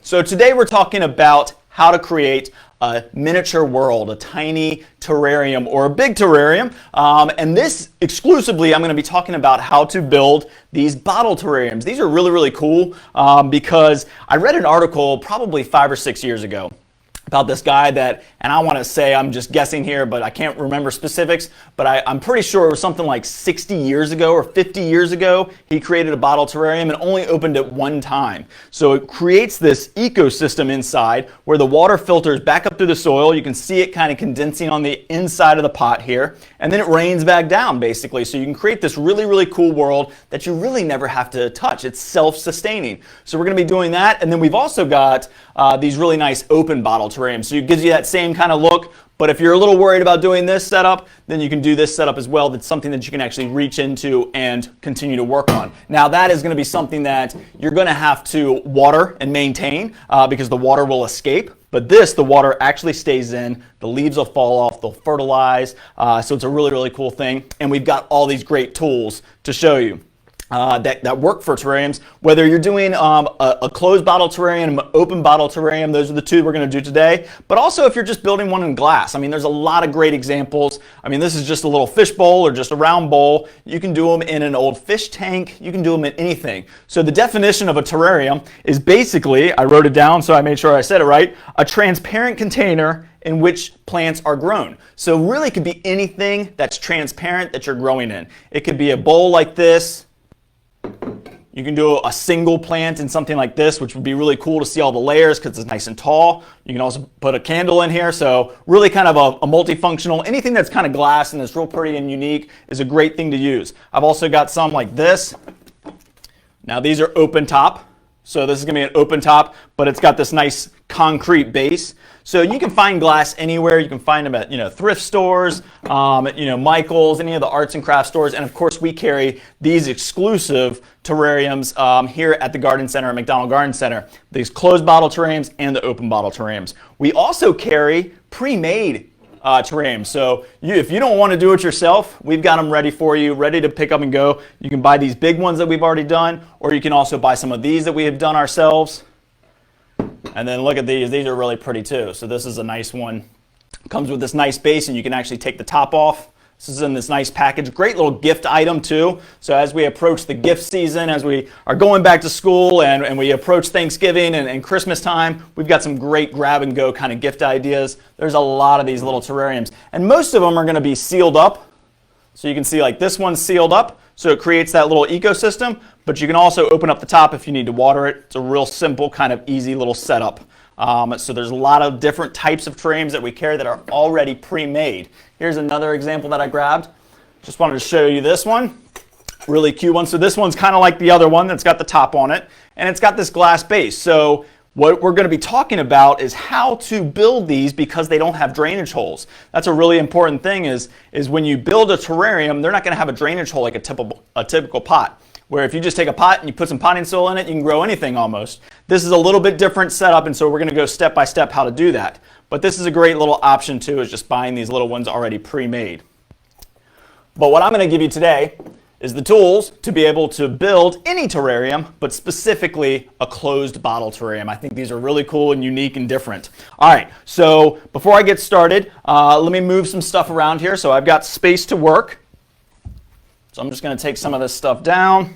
So today we're talking about how to create a miniature world, a tiny terrarium or a big terrarium. And this exclusively, I'm going to be talking about how to build these bottle terrariums. These are really, really cool because I read an article probably 5 or 6 years ago about this guy that, and I want to say, I'm just guessing here, but I can't remember specifics, but I'm pretty sure it was something like 60 years ago or 50 years ago, he created a bottle terrarium and only opened it one time. So it creates this ecosystem inside where the water filters back up through the soil. You can see it kind of condensing on the inside of the pot here, and then it rains back down basically. So you can create this really, really cool world that you really never have to touch. It's self-sustaining. So we're going to be doing that, and then we've also got these really nice open bottle terrariums. So it gives you that same kind of look, but if you're a little worried about doing this setup, then you can do this setup as well. That's something that you can actually reach into and continue to work on. Now that is going to be something that you're going to have to water and maintain because the water will escape. But this, the water actually stays in, the leaves will fall off, they'll fertilize, so it's a really, really cool thing. And we've got all these great tools to show you. That work for terrariums, whether you're doing a closed bottle terrarium, an open bottle terrarium. Those are the two we're going to do today. But also if you're just building one in glass, I mean, there's a lot of great examples. I mean, this is just a little fish bowl or just a round bowl. You can do them in an old fish tank. You can do them in anything. So the definition of a terrarium is basically, I wrote it down so I made sure I said it right, a transparent container in which plants are grown. So really it could be anything that's transparent that you're growing in. It could be a bowl like this. You can do a single plant in something like this, which would be really cool to see all the layers because it's nice and tall. You can also put a candle in here, so really kind of a multifunctional. Anything that's kind of glass and that's real pretty and unique is a great thing to use. I've also got some like this. Now these are open top. So this is going to be an open top, but it's got this nice concrete base. So you can find glass anywhere. You can find them at thrift stores, Michael's, any of the arts and crafts stores, and of course we carry these exclusive terrariums here at the Garden Center at McDonald Garden Center. These closed bottle terrariums and the open bottle terrariums. We also carry pre-made terrariums. So if you don't want to do it yourself, we've got them ready for you, ready to pick up and go. You can buy these big ones that we've already done, or you can also buy some of these that we have done ourselves. And then look at these. These are really pretty too. So this is a nice one. Comes with this nice base and you can actually take the top off. This is in this nice package. Great little gift item too. So as we approach the gift season, as we are going back to school and we approach Thanksgiving and Christmas time, we've got some great grab and go kind of gift ideas. There's a lot of these little terrariums. And most of them are going to be sealed up. So you can see like this one's sealed up. So it creates that little ecosystem, but you can also open up the top if you need to water it. It's a real simple kind of easy little setup. So there's a lot of different types of terrariums that we carry that are already pre-made. Here's another example that I grabbed. Just wanted to show you this one. Really cute one. So this one's kind of like the other one that's got the top on it, and it's got this glass base. So what we're going to be talking about is how to build these because they don't have drainage holes. That's a really important thing is when you build a terrarium, they're not going to have a drainage hole like a typical pot. Where if you just take a pot and you put some potting soil in it, you can grow anything almost. This is a little bit different setup, and so we're going to go step by step how to do that. But this is a great little option too, is just buying these little ones already pre-made. But what I'm going to give you today is the tools to be able to build any terrarium, but specifically a closed bottle terrarium. I think these are really cool and unique and different. All right, so before I get started, let me move some stuff around here. So I've got space to work. So I'm just going to take some of this stuff down.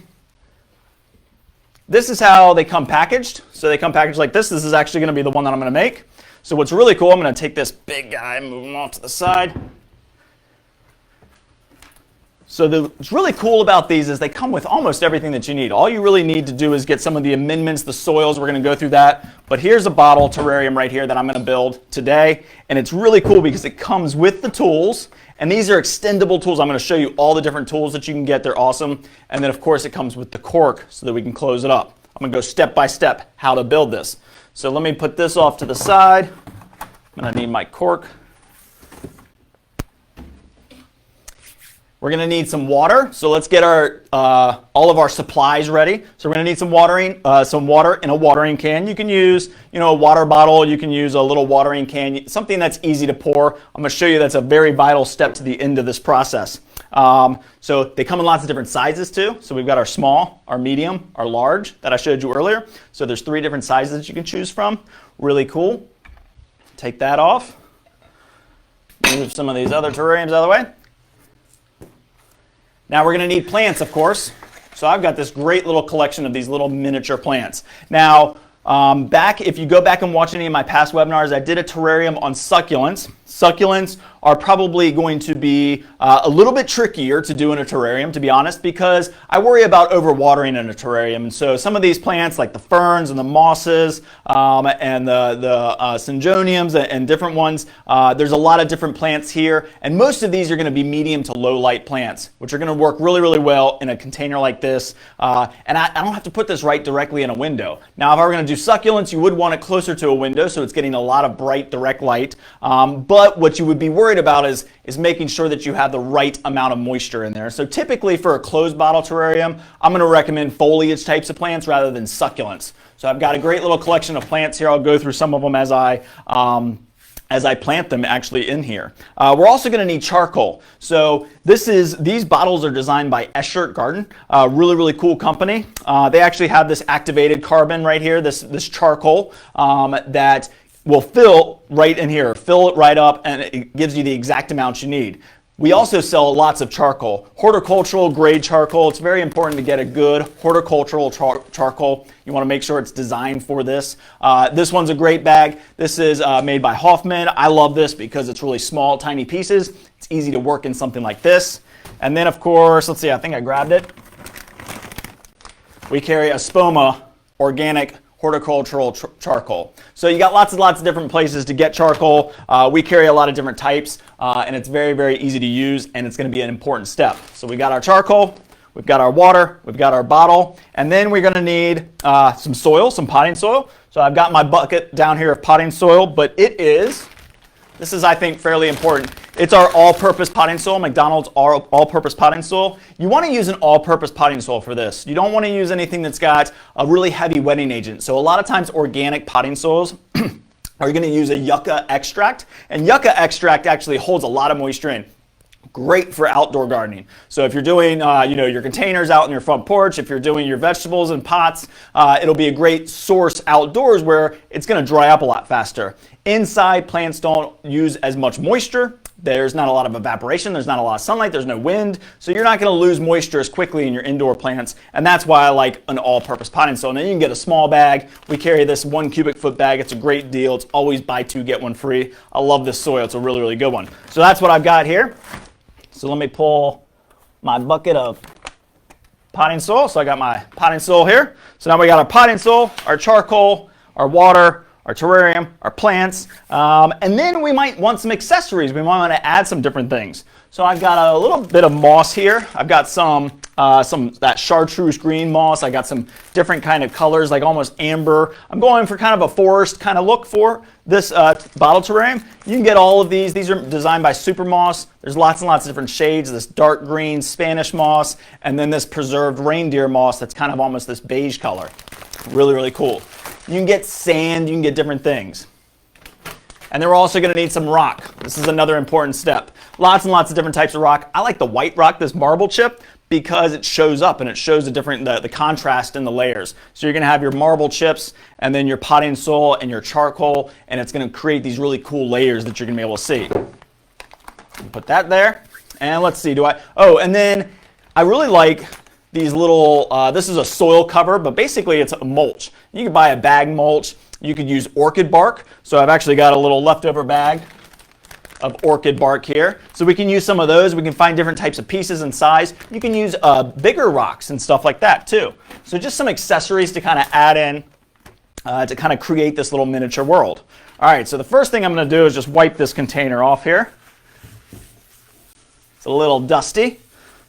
This is how they come packaged. So they come packaged like this. This is actually going to be the one that I'm going to make. So what's really cool, I'm going to take this big guy and move him off to the side. So what's really cool about these is they come with almost everything that you need. All you really need to do is get some of the amendments, the soils. We're going to go through that. But here's a bottle terrarium right here that I'm going to build today. And it's really cool because it comes with the tools. And these are extendable tools. I'm going to show you all the different tools that you can get. They're awesome. And then, of course, it comes with the cork so that we can close it up. I'm going to go step by step how to build this. So let me put this off to the side. I'm going to need my cork. We're going to need some water, so let's get our all of our supplies ready. So we're going to need some water in a watering can. You can use, a water bottle. You can use a little watering can, something that's easy to pour. I'm going to show you that's a very vital step to the end of this process. So they come in lots of different sizes too. So we've got our small, our medium, our large that I showed you earlier. So there's 3 different sizes that you can choose from. Really cool. Take that off. Move some of these other terrariums out of the way. Now we're going to need plants, of course. So I've got this great little collection of these little miniature plants. Now, if you go back and watch any of my past webinars, I did a terrarium on succulents. Succulents are probably going to be a little bit trickier to do in a terrarium, to be honest, because I worry about overwatering in a terrarium. And so some of these plants, like the ferns and the mosses and the syngoniums and different ones, there's a lot of different plants here. And most of these are going to be medium to low light plants, which are going to work really, really well in a container like this. And I don't have to put this right directly in a window. Now, if I were going to do succulents, you would want it closer to a window so it's getting a lot of bright direct light. But what you would be worried about is making sure that you have the right amount of moisture in there. So typically for a closed bottle terrarium, I'm going to recommend foliage types of plants rather than succulents. So I've got a great little collection of plants here. I'll go through some of them as I plant them actually in here. We're also going to need charcoal. So these bottles are designed by Eschert Garden, really, really cool company. They actually have this activated carbon right here, this charcoal that will fill right in here, fill it right up, and it gives you the exact amount you need. We also sell lots of charcoal, horticultural grade charcoal. It's very important to get a good horticultural charcoal. You want to make sure it's designed for this. This one's a great bag. This is made by Hoffman. I love this because it's really small, tiny pieces. It's easy to work in something like this. And then, of course, let's see, I think I grabbed it. We carry a Spoma organic horticultural charcoal. So you got lots and lots of different places to get charcoal. We carry a lot of different types, and it's very, very easy to use, and it's going to be an important step. So we got our charcoal, we've got our water, we've got our bottle, and then we're going to need some soil, some potting soil. So I've got my bucket down here of potting soil, but this is, I think, fairly important. It's our all-purpose potting soil, McDonald's all-purpose potting soil. You want to use an all-purpose potting soil for this. You don't want to use anything that's got a really heavy wetting agent. So a lot of times organic potting soils are going to use a yucca extract, and yucca extract actually holds a lot of moisture in. Great for outdoor gardening. So if you're doing your containers out in your front porch, if you're doing your vegetables in pots, it'll be a great source outdoors where it's going to dry up a lot faster. Inside, plants don't use as much moisture. There's not a lot of evaporation, there's not a lot of sunlight, there's no wind, so you're not going to lose moisture as quickly in your indoor plants, and that's why I like an all-purpose potting soil. Now you can get a small bag. We carry this 1 cubic foot bag. It's a great deal. It's always buy 2, get 1 free. I love this soil. It's a really, really good one. So that's what I've got here. So let me pull my bucket of potting soil. So I got my potting soil here. So now we got our potting soil, our charcoal, our water, our terrarium, our plants, and then we might want some accessories. We might want to add some different things. So I've got a little bit of moss here. I've got some that chartreuse green moss. I got some different kind of colors, like almost amber. I'm going for kind of a forest kind of look for this bottle terrarium. You can get all of these. These are designed by Super Moss. There's lots and lots of different shades. This dark green Spanish moss, and then this preserved reindeer moss that's kind of almost this beige color. Really, really cool. You can get sand, you can get different things. And then we're also going to need some rock. This is another important step. Lots and lots of different types of rock. I like the white rock, this marble chip, because it shows up and it shows the contrast in the layers. So you're going to have your marble chips and then your potting soil and your charcoal, and it's going to create these really cool layers that you're going to be able to see. Put that there. And let's see, and then I really like these little, this is a soil cover, but basically it's a mulch. You can buy a bag mulch. You could use orchid bark. So I've actually got a little leftover bag of orchid bark here. So we can use some of those. We can find different types of pieces and size. You can use bigger rocks and stuff like that too. So just some accessories to kind of add in to kind of create this little miniature world. All right, so the first thing I'm going to do is just wipe this container off here. It's a little dusty.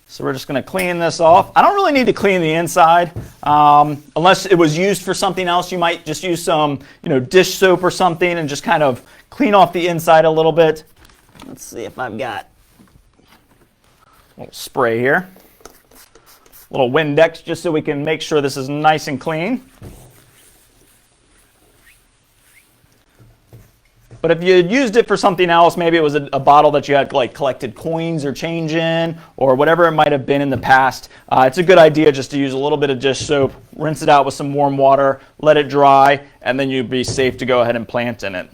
So we're just going to clean this off. I don't really need to clean the inside. Unless it was used for something else, you might just use some dish soap or something and just kind of clean off the inside a little bit. Let's see if I've got a little spray here. A little Windex just so we can make sure this is nice and clean. But if you had used it for something else, maybe it was a bottle that you had like collected coins or change in, or whatever it might have been in the past, it's a good idea just to use a little bit of dish soap, rinse it out with some warm water, let it dry, and then you'd be safe to go ahead and plant in it.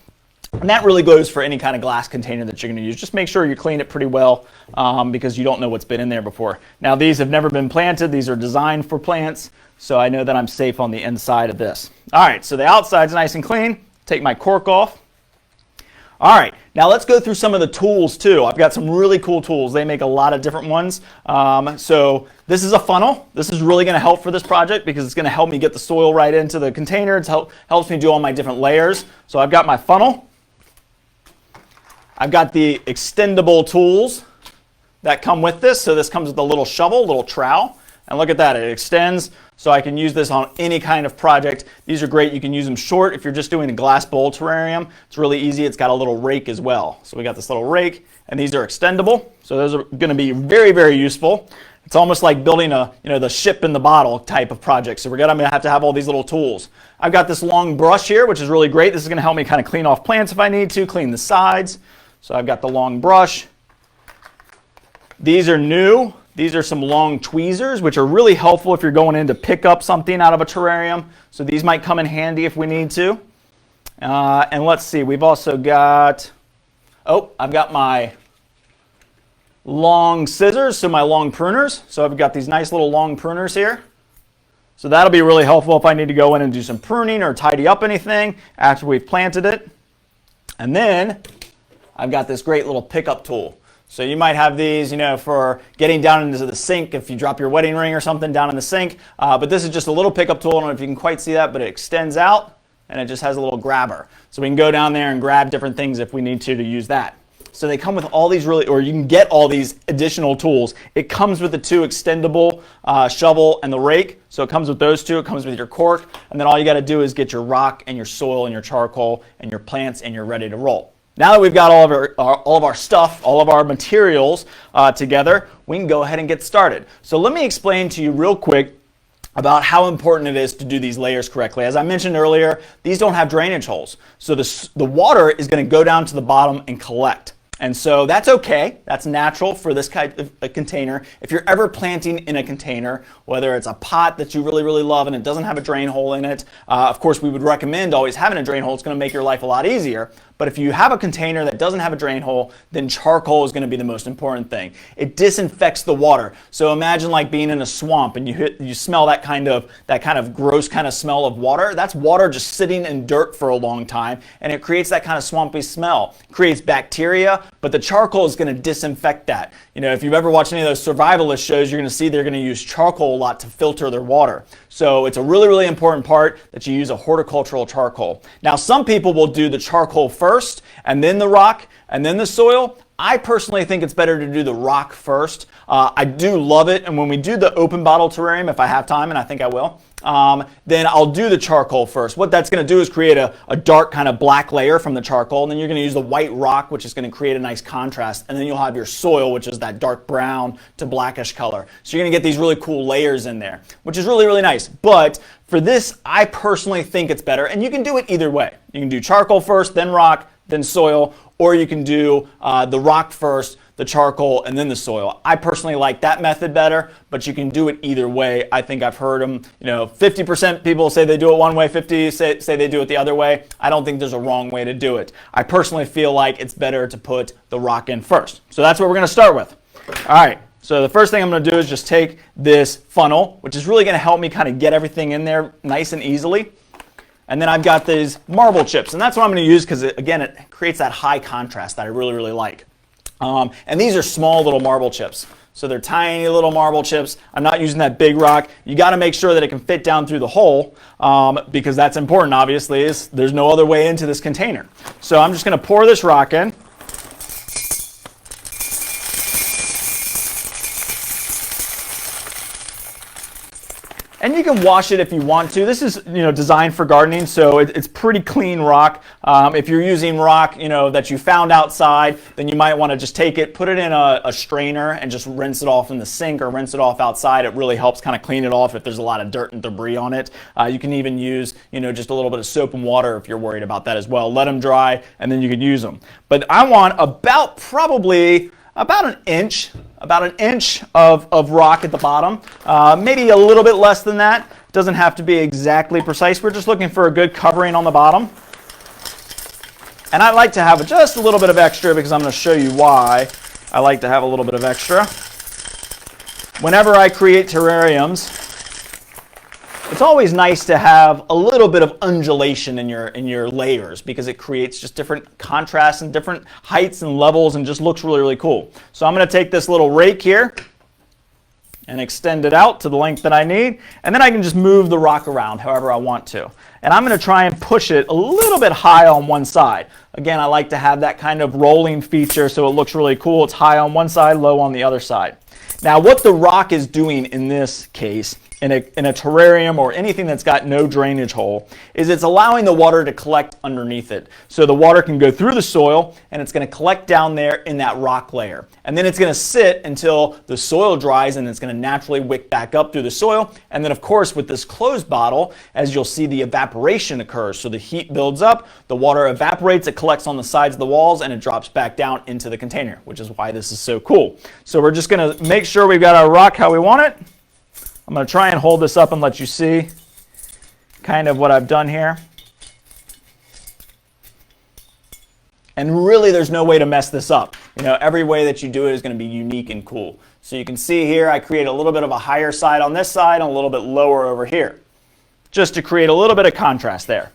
And that really goes for any kind of glass container that you're going to use. Just make sure you clean it pretty well because you don't know what's been in there before. Now these have never been planted. These are designed for plants, so I know that I'm safe on the inside of this. All right, so the outside's nice and clean. Take my cork off. All right, now let's go through some of the tools too. I've got some really cool tools. They make a lot of different ones. So this is a funnel. This is really going to help for this project because it's going to help me get the soil right into the container. It helps me do all my different layers. So I've got my funnel. I've got the extendable tools that come with this. So this comes with a little shovel, a little trowel. And look at that, it extends, so I can use this on any kind of project. These are great. You can use them short if you're just doing a glass bowl terrarium. It's really easy. It's got a little rake as well. So we got this little rake, and these are extendable. So those are going to be very, very useful. It's almost like building the ship in the bottle type of project. So I'm going to have all these little tools. I've got this long brush here, which is really great. This is going to help me kind of clean off plants if I need to, clean the sides. So I've got the long brush. These are new. These are some long tweezers, which are really helpful if you're going in to pick up something out of a terrarium. So these might come in handy if we need to. And let's see, we've also got, I've got my long scissors, so my long pruners. So I've got these nice little long pruners here. So that'll be really helpful if I need to go in and do some pruning or tidy up anything after we've planted it. And then I've got this great little pickup tool. So you might have these, for getting down into the sink if you drop your wedding ring or something down in the sink. But this is just a little pickup tool. I don't know if you can quite see that, but it extends out and it just has a little grabber. So we can go down there and grab different things if we need to use that. So they come with all these or you can get all these additional tools. It comes with the two extendable shovel and the rake. So it comes with those two. It comes with your cork. And then all you got to do is get your rock and your soil and your charcoal and your plants and you're ready to roll. Now that we've got all of our stuff, all of our materials together, we can go ahead and get started. So let me explain to you real quick about how important it is to do these layers correctly. As I mentioned earlier, these don't have drainage holes. So the water is going to go down to the bottom and collect. And so that's okay. That's natural for this kind of a container. If you're ever planting in a container, whether it's a pot that you really, really love and it doesn't have a drain hole in it, of course we would recommend always having a drain hole. It's going to make your life a lot easier. But if you have a container that doesn't have a drain hole, then charcoal is going to be the most important thing. It disinfects the water. So imagine like being in a swamp and you smell that kind of gross kind of smell of water. That's water just sitting in dirt for a long time, and it creates that kind of swampy smell. It creates bacteria, but the charcoal is going to disinfect that. If you've ever watched any of those survivalist shows, you're going to see they're going to use charcoal a lot to filter their water. So it's a really, really important part that you use a horticultural charcoal. Now, some people will do the charcoal first, and then the rock, and then the soil. I personally think it's better to do the rock first. I do love it, and when we do the open bottle terrarium, if I have time, and I think I will, then I'll do the charcoal first. What that's going to do is create a dark kind of black layer from the charcoal, and then you're going to use the white rock, which is going to create a nice contrast, and then you'll have your soil, which is that dark brown to blackish color. So you're going to get these really cool layers in there, which is really, really nice. But for this, I personally think it's better, and you can do it either way. You can do charcoal first, then rock, then soil, or you can do the rock first, the charcoal, and then the soil. I personally like that method better, but you can do it either way. I think I've heard them, 50% people say they do it one way, 50% say they do it the other way. I don't think there's a wrong way to do it. I personally feel like it's better to put the rock in first. So that's what we're going to start with. All right. So the first thing I'm going to do is just take this funnel, which is really going to help me kind of get everything in there nice and easily. And then I've got these marble chips, and that's what I'm going to use because, again, it creates that high contrast that I really, really like. And these are small little marble chips. So they're tiny little marble chips. I'm not using that big rock. You got to make sure that it can fit down through the hole because that's important, obviously. There's no other way into this container. So I'm just going to pour this rock in. And you can wash it if you want to. This is, designed for gardening, so it's pretty clean rock. If you're using rock, that you found outside, then you might want to just take it, put it in a strainer, and just rinse it off in the sink or rinse it off outside. It really helps kind of clean it off if there's a lot of dirt and debris on it. You can even use, just a little bit of soap and water if you're worried about that as well. Let them dry, and then you can use them. But I want probably about an inch of rock at the bottom, maybe a little bit less than that. Doesn't have to be exactly precise. We're just looking for a good covering on the bottom. And I like to have just a little bit of extra because I'm going to show you why I like to have a little bit of extra. Whenever I create terrariums, it's always nice to have a little bit of undulation in your layers because it creates just different contrasts and different heights and levels and just looks really, really cool. So I'm going to take this little rake here and extend it out to the length that I need, and then I can just move the rock around however I want to. And I'm going to try and push it a little bit high on one side. Again, I like to have that kind of rolling feature so it looks really cool. It's high on one side, low on the other side. Now what the rock is doing in this case, in a terrarium or anything that's got no drainage hole, is it's allowing the water to collect underneath it. So the water can go through the soil and it's going to collect down there in that rock layer. And then it's going to sit until the soil dries and it's going to naturally wick back up through the soil. And then of course with this closed bottle, as you'll see, the evaporation occurs. So the heat builds up, the water evaporates, it collects on the sides of the walls, and it drops back down into the container, which is why this is so cool. So we're just going to make sure we've got our rock how we want it. I'm going to try and hold this up and let you see kind of what I've done here. And really there's no way to mess this up. Every way that you do it is going to be unique and cool. So you can see here I create a little bit of a higher side on this side and a little bit lower over here, just to create a little bit of contrast there.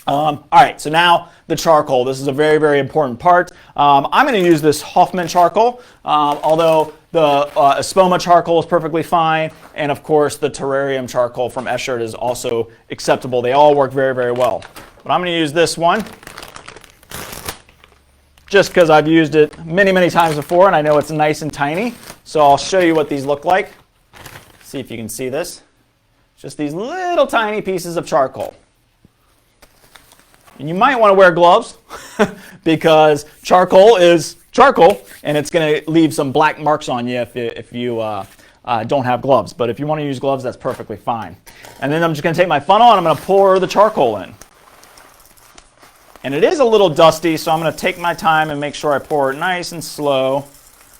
All right, so now the charcoal. This is a very, very important part. I'm going to use this Hoffman charcoal, although the Espoma charcoal is perfectly fine, and of course the Terrarium charcoal from Eschert is also acceptable. They all work very, very well. But I'm going to use this one just because I've used it many, many times before, and I know it's nice and tiny. So I'll show you what these look like. See if you can see this. Just these little tiny pieces of charcoal. And you might want to wear gloves because charcoal is charcoal and it's going to leave some black marks on you if you don't have gloves. But if you want to use gloves, that's perfectly fine. And then I'm just going to take my funnel and I'm going to pour the charcoal in. And it is a little dusty, so I'm going to take my time and make sure I pour it nice and slow.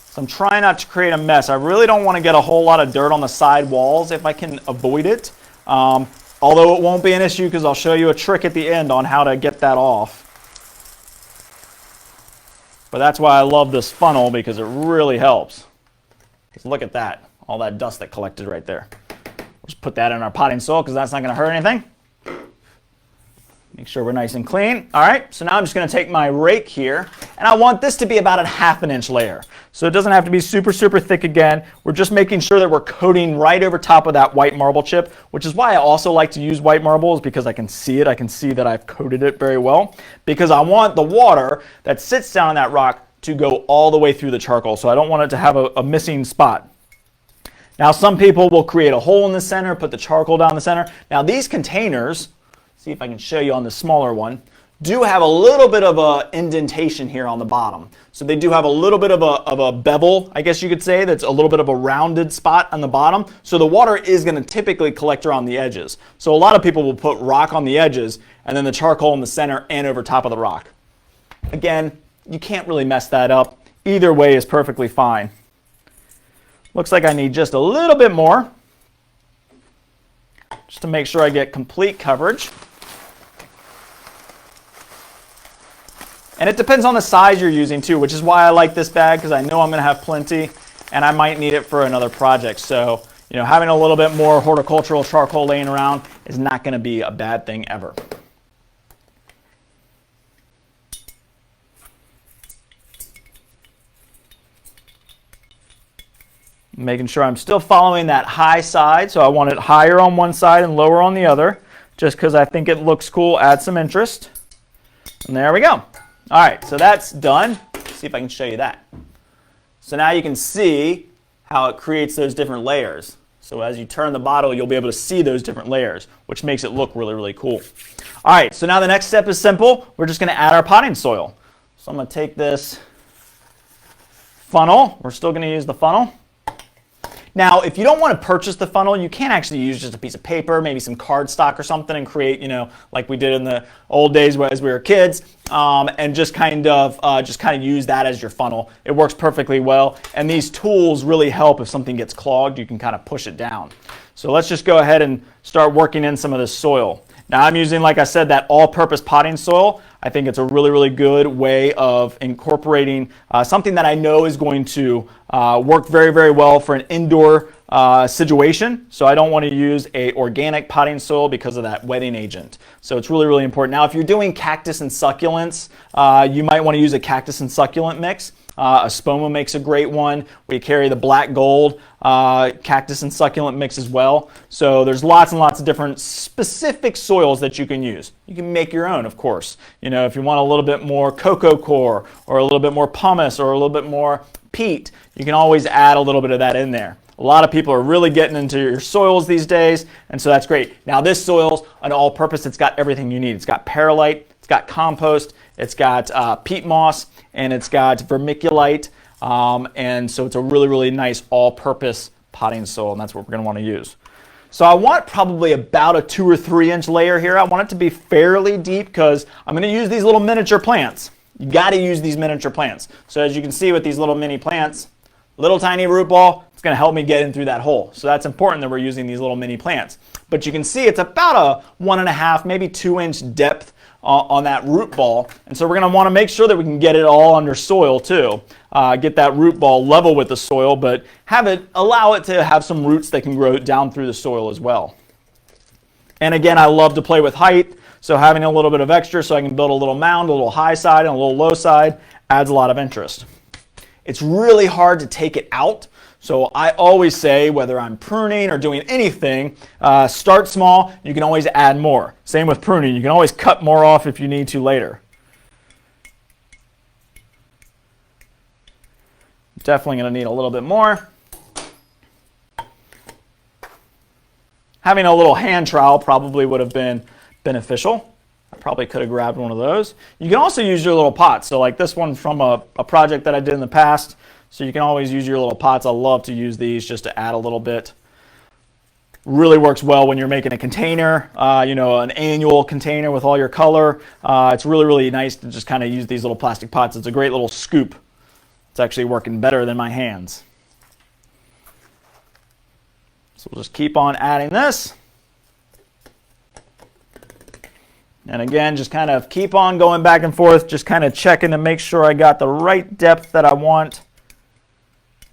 So I'm trying not to create a mess. I really don't want to get a whole lot of dirt on the side walls if I can avoid it. Although it won't be an issue because I'll show you a trick at the end on how to get that off. But that's why I love this funnel, because it really helps. Just look at that, all that dust that collected right there. We'll just put that in our potting soil because that's not going to hurt anything. Make sure we're nice and clean. All right, so now I'm just going to take my rake here, and I want this to be about a ½ inch layer. So it doesn't have to be super, super thick again. We're just making sure that we're coating right over top of that white marble chip, which is why I also like to use white marble, is because I can see it. I can see that I've coated it very well, because I want the water that sits down on that rock to go all the way through the charcoal. So I don't want it to have a missing spot. Now, some people will create a hole in the center, put the charcoal down the center. Now, these containers, see if I can show you on the smaller one, do have a little bit of a indentation here on the bottom. So they do have a little bit of a bevel, I guess you could say, that's a little bit of a rounded spot on the bottom. So the water is going to typically collect around the edges. So a lot of people will put rock on the edges and then the charcoal in the center and over top of the rock. Again, you can't really mess that up. Either way is perfectly fine. Looks like I need just a little bit more, just to make sure I get complete coverage. And it depends on the size you're using too, which is why I like this bag, because I know I'm going to have plenty and I might need it for another project. So, having a little bit more horticultural charcoal laying around is not going to be a bad thing ever. Making sure I'm still following that high side, so I want it higher on one side and lower on the other, just because I think it looks cool, adds some interest. And there we go. All right, so that's done. Let's see if I can show you that. So now you can see how it creates those different layers. So as you turn the bottle, you'll be able to see those different layers, which makes it look really, really cool. All right, so now the next step is simple. We're just going to add our potting soil. So I'm going to take this funnel. We're still going to use the funnel. Now, if you don't want to purchase the funnel, you can actually use just a piece of paper, maybe some cardstock or something, and create, like we did in the old days as we were kids, and just kind of use that as your funnel. It works perfectly well, and these tools really help if something gets clogged. You can kind of push it down. So let's just go ahead and start working in some of this soil. Now I'm using, like I said, that all-purpose potting soil. I think it's a really, really good way of incorporating something that I know is going to work very, very well for an indoor situation. So I don't want to use a organic potting soil because of that wetting agent. So it's really, really important. Now if you're doing cactus and succulents, you might want to use a cactus and succulent mix. Espoma makes a great one. We carry the black gold cactus and succulent mix as well. So there's lots and lots of different specific soils that you can use. You can make your own, of course. If you want a little bit more cocoa core or a little bit more pumice or a little bit more peat, you can always add a little bit of that in there. A lot of people are really getting into your soils these days, and so that's great. Now this soil's an all-purpose. It's got everything you need. It's got perlite, it's got compost, it's got peat moss, and it's got vermiculite, and so it's a really, really nice all-purpose potting soil, and that's what we're going to want to use. So I want probably about a 2 or 3 inch layer here. I want it to be fairly deep because I'm going to use these little miniature plants. You got to use these miniature plants. So as you can see with these little mini plants, little tiny root ball, it's going to help me get in through that hole. So that's important that we're using these little mini plants. But you can see it's about a 1.5, maybe 2 inch depth on that root ball, and so we're going to want to make sure that we can get it all under soil too. Get that root ball level with the soil, but allow it to have some roots that can grow down through the soil as well. And again, I love to play with height, so having a little bit of extra so I can build a little mound, a little high side and a little low side adds a lot of interest. It's really hard to take it out. So I always say, whether I'm pruning or doing anything, start small. You can always add more. Same with pruning. You can always cut more off if you need to later. Definitely going to need a little bit more. Having a little hand trowel probably would have been beneficial. I probably could have grabbed one of those. You can also use your little pots. So like this one from a project that I did in the past. So you can always use your little pots. I love to use these just to add a little bit. Really works well when you're making a container, an annual container with all your color. It's really, really nice to just kind of use these little plastic pots. It's a great little scoop. It's actually working better than my hands. So we'll just keep on adding this. And again, just kind of keep on going back and forth, just kind of checking to make sure I got the right depth that I want.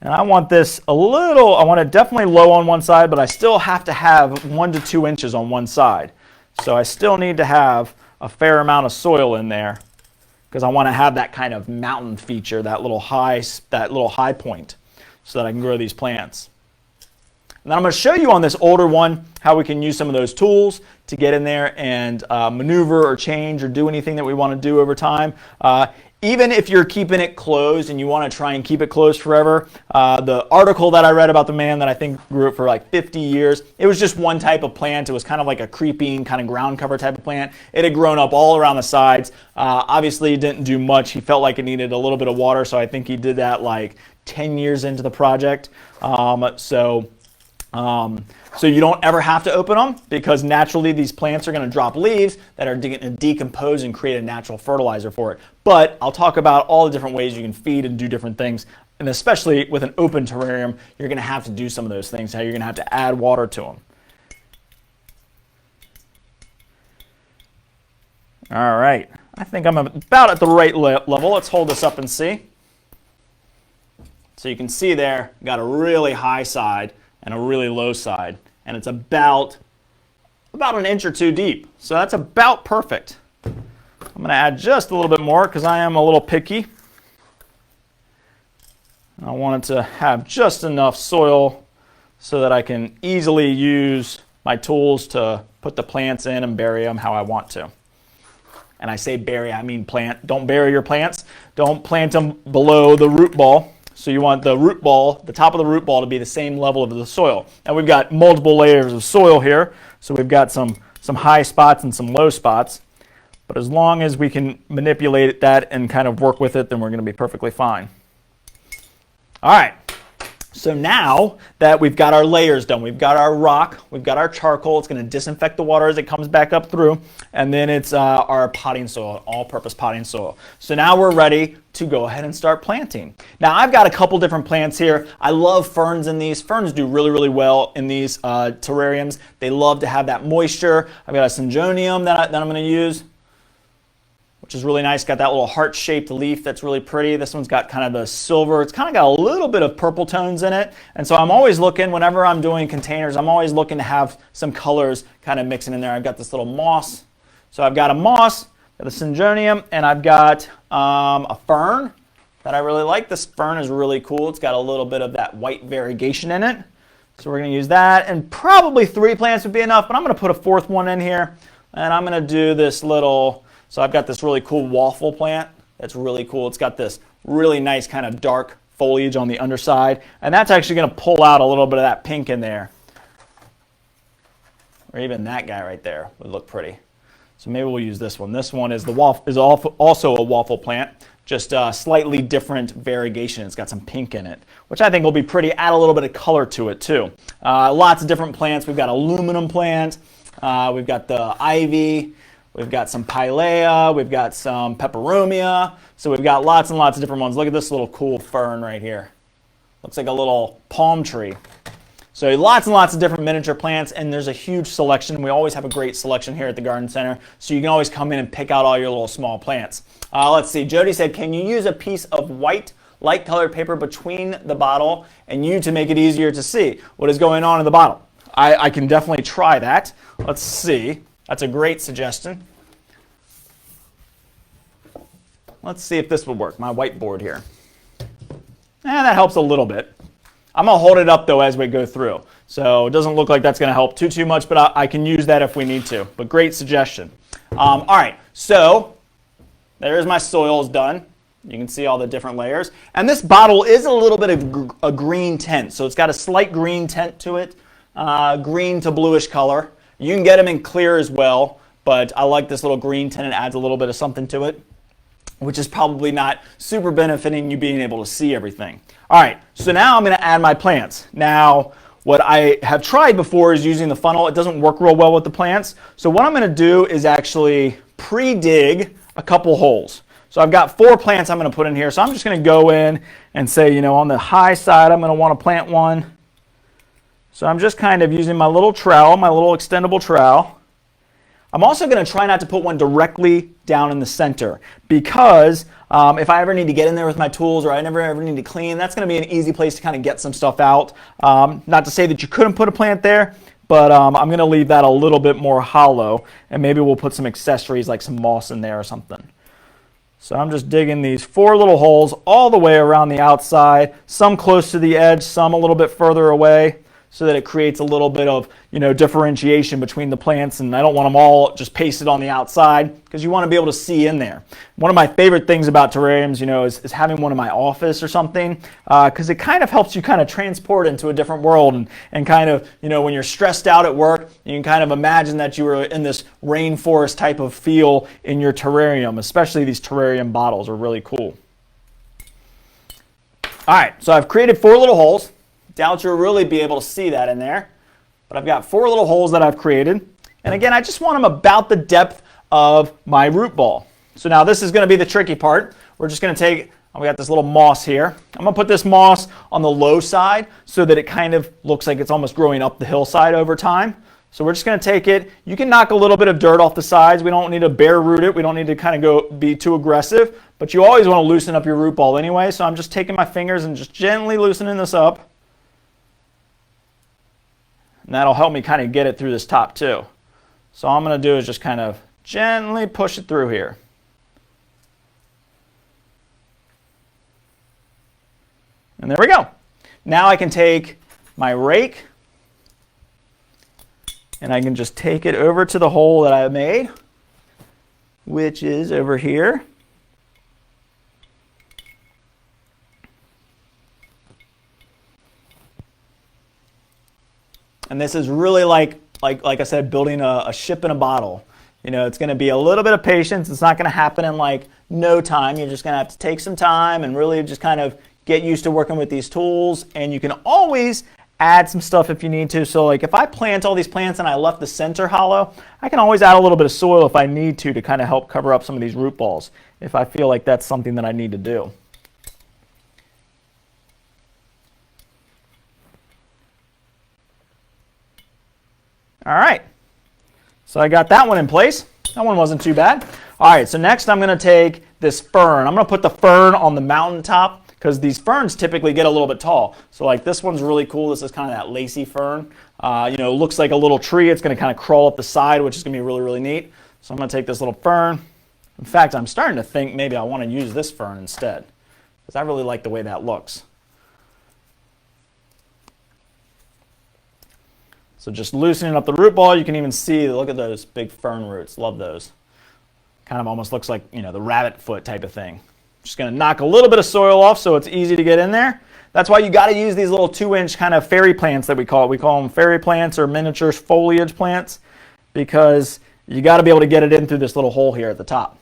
And I want this I want it definitely low on one side, but I still have to have 1 to 2 inches on one side. So I still need to have a fair amount of soil in there because I want to have that kind of mountain feature, that little high point, so that I can grow these plants. And then I'm going to show you on this older one how we can use some of those tools to get in there and maneuver or change or do anything that we want to do over time. Even if you're keeping it closed and you want to try and keep it closed forever, the article that I read about the man that I think grew it for like 50 years, it was just one type of plant. It was kind of like a creeping kind of ground cover type of plant. It had grown up all around the sides. Obviously, it didn't do much. He felt like it needed a little bit of water, so I think he did that like 10 years into the project. So you don't ever have to open them because naturally these plants are going to drop leaves that are going to decompose and create a natural fertilizer for it. But I'll talk about all the different ways you can feed and do different things. And especially with an open terrarium, you're going to have to do some of those things, how you're going to have to add water to them. All right, I think I'm about at the right level. Let's hold this up and see. So you can see there, got a really high side and a really low side, and it's about 1 inch or 2 deep. So that's about perfect. I'm going to add just a little bit more because I am a little picky. I want it to have just enough soil so that I can easily use my tools to put the plants in and bury them how I want to. And I say bury, I mean plant. Don't bury your plants. Don't plant them below the root ball. So you want the root ball, the top of the root ball, to be the same level of the soil. And we've got multiple layers of soil here. So we've got some high spots and some low spots. But as long as we can manipulate that and kind of work with it, then we're going to be perfectly fine. All right. So now that we've got our layers done, we've got our rock, we've got our charcoal, it's going to disinfect the water as it comes back up through, and then it's our potting soil, all-purpose potting soil. So now we're ready to go ahead and start planting. Now I've got a couple different plants here. I love ferns in these. Ferns do really, really well in these terrariums. They love to have that moisture. I've got a syngonium that I'm going to use, which is really nice. Got that little heart-shaped leaf that's really pretty. This one's got kind of the silver. It's kind of got a little bit of purple tones in it. And so I'm always looking, whenever I'm doing containers, I'm always looking to have some colors kind of mixing in there. I've got this little moss. So I've got a moss, got a syngonium, and I've got a fern that I really like. This fern is really cool. It's got a little bit of that white variegation in it. So we're going to use that. And probably 3 plants would be enough, but I'm going to put a 4th one in here. And I'm going to do this little... So I've got this really cool waffle plant that's really cool. It's got this really nice kind of dark foliage on the underside, and that's actually going to pull out a little bit of that pink in there. Or even that guy right there would look pretty. So maybe we'll use this one. This one is also a waffle plant, just a slightly different variegation. It's got some pink in it, which I think will be pretty. Add a little bit of color to it too. Lots of different plants. We've got aluminum plant. We've got the ivy. We've got some pilea, we've got some peperomia, so we've got lots and lots of different ones. Look at this little cool fern right here. Looks like a little palm tree. So lots and lots of different miniature plants, and there's a huge selection. We always have a great selection here at the Garden Center, so you can always come in and pick out all your little small plants. Let's see, Jody said, can you use a piece of white light colored paper between the bottle and you to make it easier to see what is going on in the bottle? I can definitely try that. Let's see. That's a great suggestion. Let's see if this would work, my whiteboard here. That helps a little bit. I'm going to hold it up, though, as we go through. So it doesn't look like that's going to help too much, but I can use that if we need to. But great suggestion. All right, so there's my soils done. You can see all the different layers. And this bottle is a little bit of a green tint. So it's got a slight green tint to it, green to bluish color. You can get them in clear as well, but I like this little green tint. It adds a little bit of something to it, which is probably not super benefiting you being able to see everything. All right, so now I'm going to add my plants. Now, what I have tried before is using the funnel. It doesn't work real well with the plants. So what I'm going to do is actually pre-dig a couple holes. So I've got 4 plants I'm going to put in here. So I'm just going to go in and say, you know, on the high side, I'm going to want to plant one. So I'm just kind of using my little trowel, my little extendable trowel. I'm also going to try not to put one directly down in the center because if I ever need to get in there with my tools or I never ever need to clean, that's going to be an easy place to kind of get some stuff out. Not to say that you couldn't put a plant there, but I'm going to leave that a little bit more hollow, and maybe we'll put some accessories like some moss in there or something. So I'm just digging these 4 little holes all the way around the outside, some close to the edge, some a little bit further away, so that it creates a little bit of, you know, differentiation between the plants, and I don't want them all just pasted on the outside because you want to be able to see in there. One of my favorite things about terrariums, you know, is having one in my office or something because it kind of helps you kind of transport into a different world and kind of, you know, when you're stressed out at work, you can kind of imagine that you were in this rainforest type of feel in your terrarium, especially these terrarium bottles are really cool. All right, so I've created 4 little holes. Doubt you'll really be able to see that in there, but I've got 4 little holes that I've created, and again I just want them about the depth of my root ball. So now this is going to be the tricky part. We're just going to take, we got this little moss here. I'm going to put this moss on the low side so that it kind of looks like it's almost growing up the hillside over time. So we're just going to take it. You can knock a little bit of dirt off the sides. We don't need to bare root it. We don't need to kind of be too aggressive, but you always want to loosen up your root ball anyway. So I'm just taking my fingers and just gently loosening this up. And that'll help me kind of get it through this top too. So all I'm going to do is just kind of gently push it through here. And there we go. Now I can take my rake and I can just take it over to the hole that I made, which is over here. And this is really like I said, building a ship in a bottle. You know, it's going to be a little bit of patience. It's not going to happen in like no time. You're just going to have to take some time and really just kind of get used to working with these tools. And you can always add some stuff if you need to. So like if I plant all these plants and I left the center hollow, I can always add a little bit of soil if I need to kind of help cover up some of these root balls if I feel like that's something that I need to do. All right, so I got that one in place. That one wasn't too bad. All right, so next I'm going to take this fern. I'm going to put the fern on the mountaintop because these ferns typically get a little bit tall. So like this one's really cool. This is kind of that lacy fern. You know, it looks like a little tree. It's going to kind of crawl up the side, which is going to be really, really neat. So I'm going to take this little fern. In fact, I'm starting to think maybe I want to use this fern instead because I really like the way that looks. So just loosening up the root ball, you can even see, look at those big fern roots. Love those. Kind of almost looks like, you know, the rabbit foot type of thing. Just going to knock a little bit of soil off so it's easy to get in there. That's why you got to use these little 2-inch kind of fairy plants that we call it. We call them fairy plants or miniature foliage plants because you got to be able to get it in through this little hole here at the top.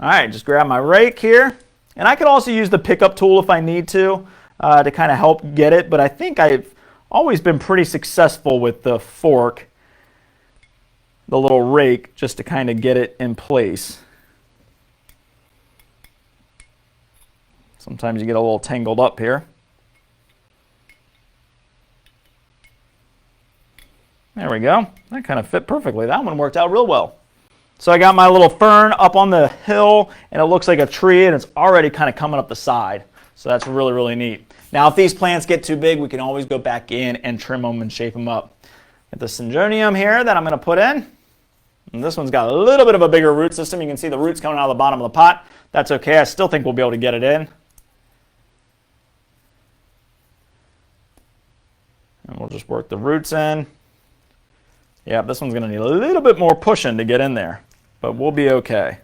All right, just grab my rake here. And I could also use the pickup tool if I need to kind of help get it, but I think I've always been pretty successful with the fork, the little rake, just to kind of get it in place. Sometimes you get a little tangled up here. There we go. That kind of fit perfectly. That one worked out real well. So I got my little fern up on the hill, and it looks like a tree, and it's already kind of coming up the side. So that's really, really neat. Now, if these plants get too big, we can always go back in and trim them and shape them up. Got the syngonium here that I'm going to put in. And this one's got a little bit of a bigger root system. You can see the roots coming out of the bottom of the pot. That's okay. I still think we'll be able to get it in. And we'll just work the roots in. Yeah, this one's going to need a little bit more pushing to get in there, but we'll be okay.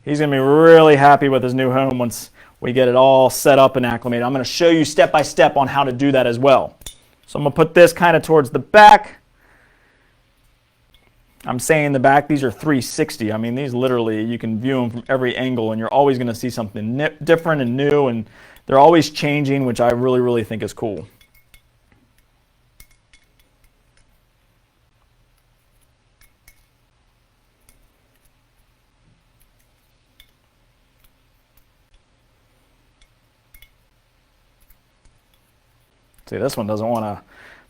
He's going to be really happy with his new home once we get it all set up and acclimated. I'm going to show you step by step on how to do that as well. So I'm going to put this kind of towards the back. I'm saying the back, these are 360. I mean, these literally, you can view them from every angle, and you're always going to see something different and new, and they're always changing, which I really, really think is cool. See, this one doesn't want to,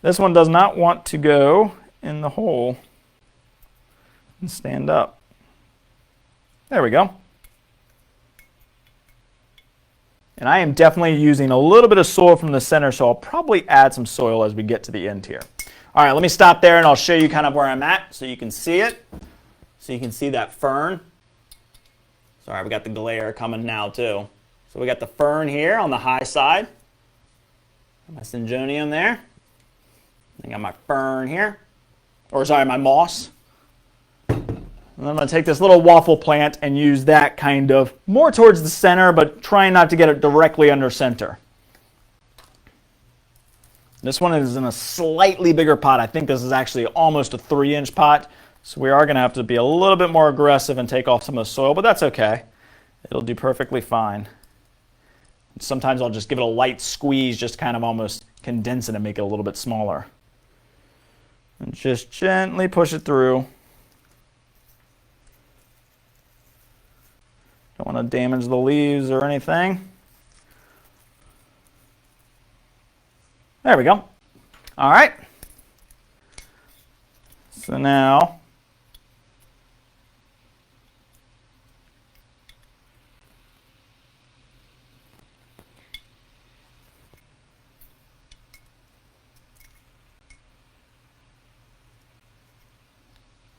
this one does not want to go in the hole and stand up. There we go. And I am definitely using a little bit of soil from the center, so I'll probably add some soil as we get to the end here. All right, let me stop there and I'll show you kind of where I'm at so you can see it. So you can see that fern. Sorry, we got the glare coming now too. So we got the fern here on the high side. My syngonium there. I got my fern here. Or sorry, my moss. And then I'm going to take this little waffle plant and use that kind of more towards the center, but trying not to get it directly under center. This one is in a slightly bigger pot. I think this is actually almost a 3-inch pot. So we are going to have to be a little bit more aggressive and take off some of the soil, but that's okay. It'll do perfectly fine. Sometimes I'll just give it a light squeeze, just kind of almost condense it and make it a little bit smaller. And just gently push it through. Don't want to damage the leaves or anything. There we go. All right. So now,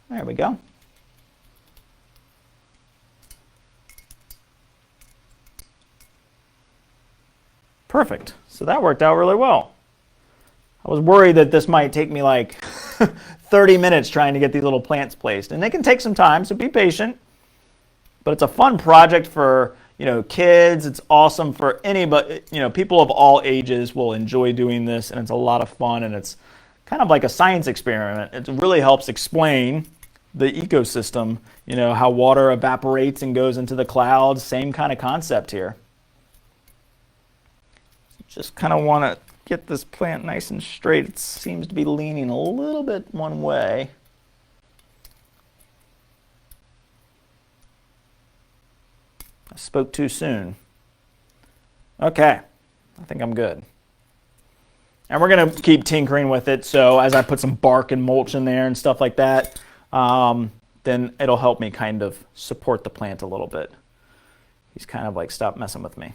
there we go. Perfect. So that worked out really well. I was worried that this might take me like 30 minutes trying to get these little plants placed. And they can take some time, so be patient. But it's a fun project for, kids. It's awesome for anybody, people of all ages will enjoy doing this, and it's a lot of fun, and it's kind kind of like a science experiment. It really helps explain the ecosystem, you know, how water evaporates and goes into the clouds. Same kind of concept here. Just kind of want to get this plant nice and straight. It seems to be leaning a little bit one way. I spoke too soon. Okay, I think I'm good. And we're going to keep tinkering with it, so as I put some bark and mulch in there and stuff like that, then it'll help me kind of support the plant a little bit. He's kind of like, stop messing with me.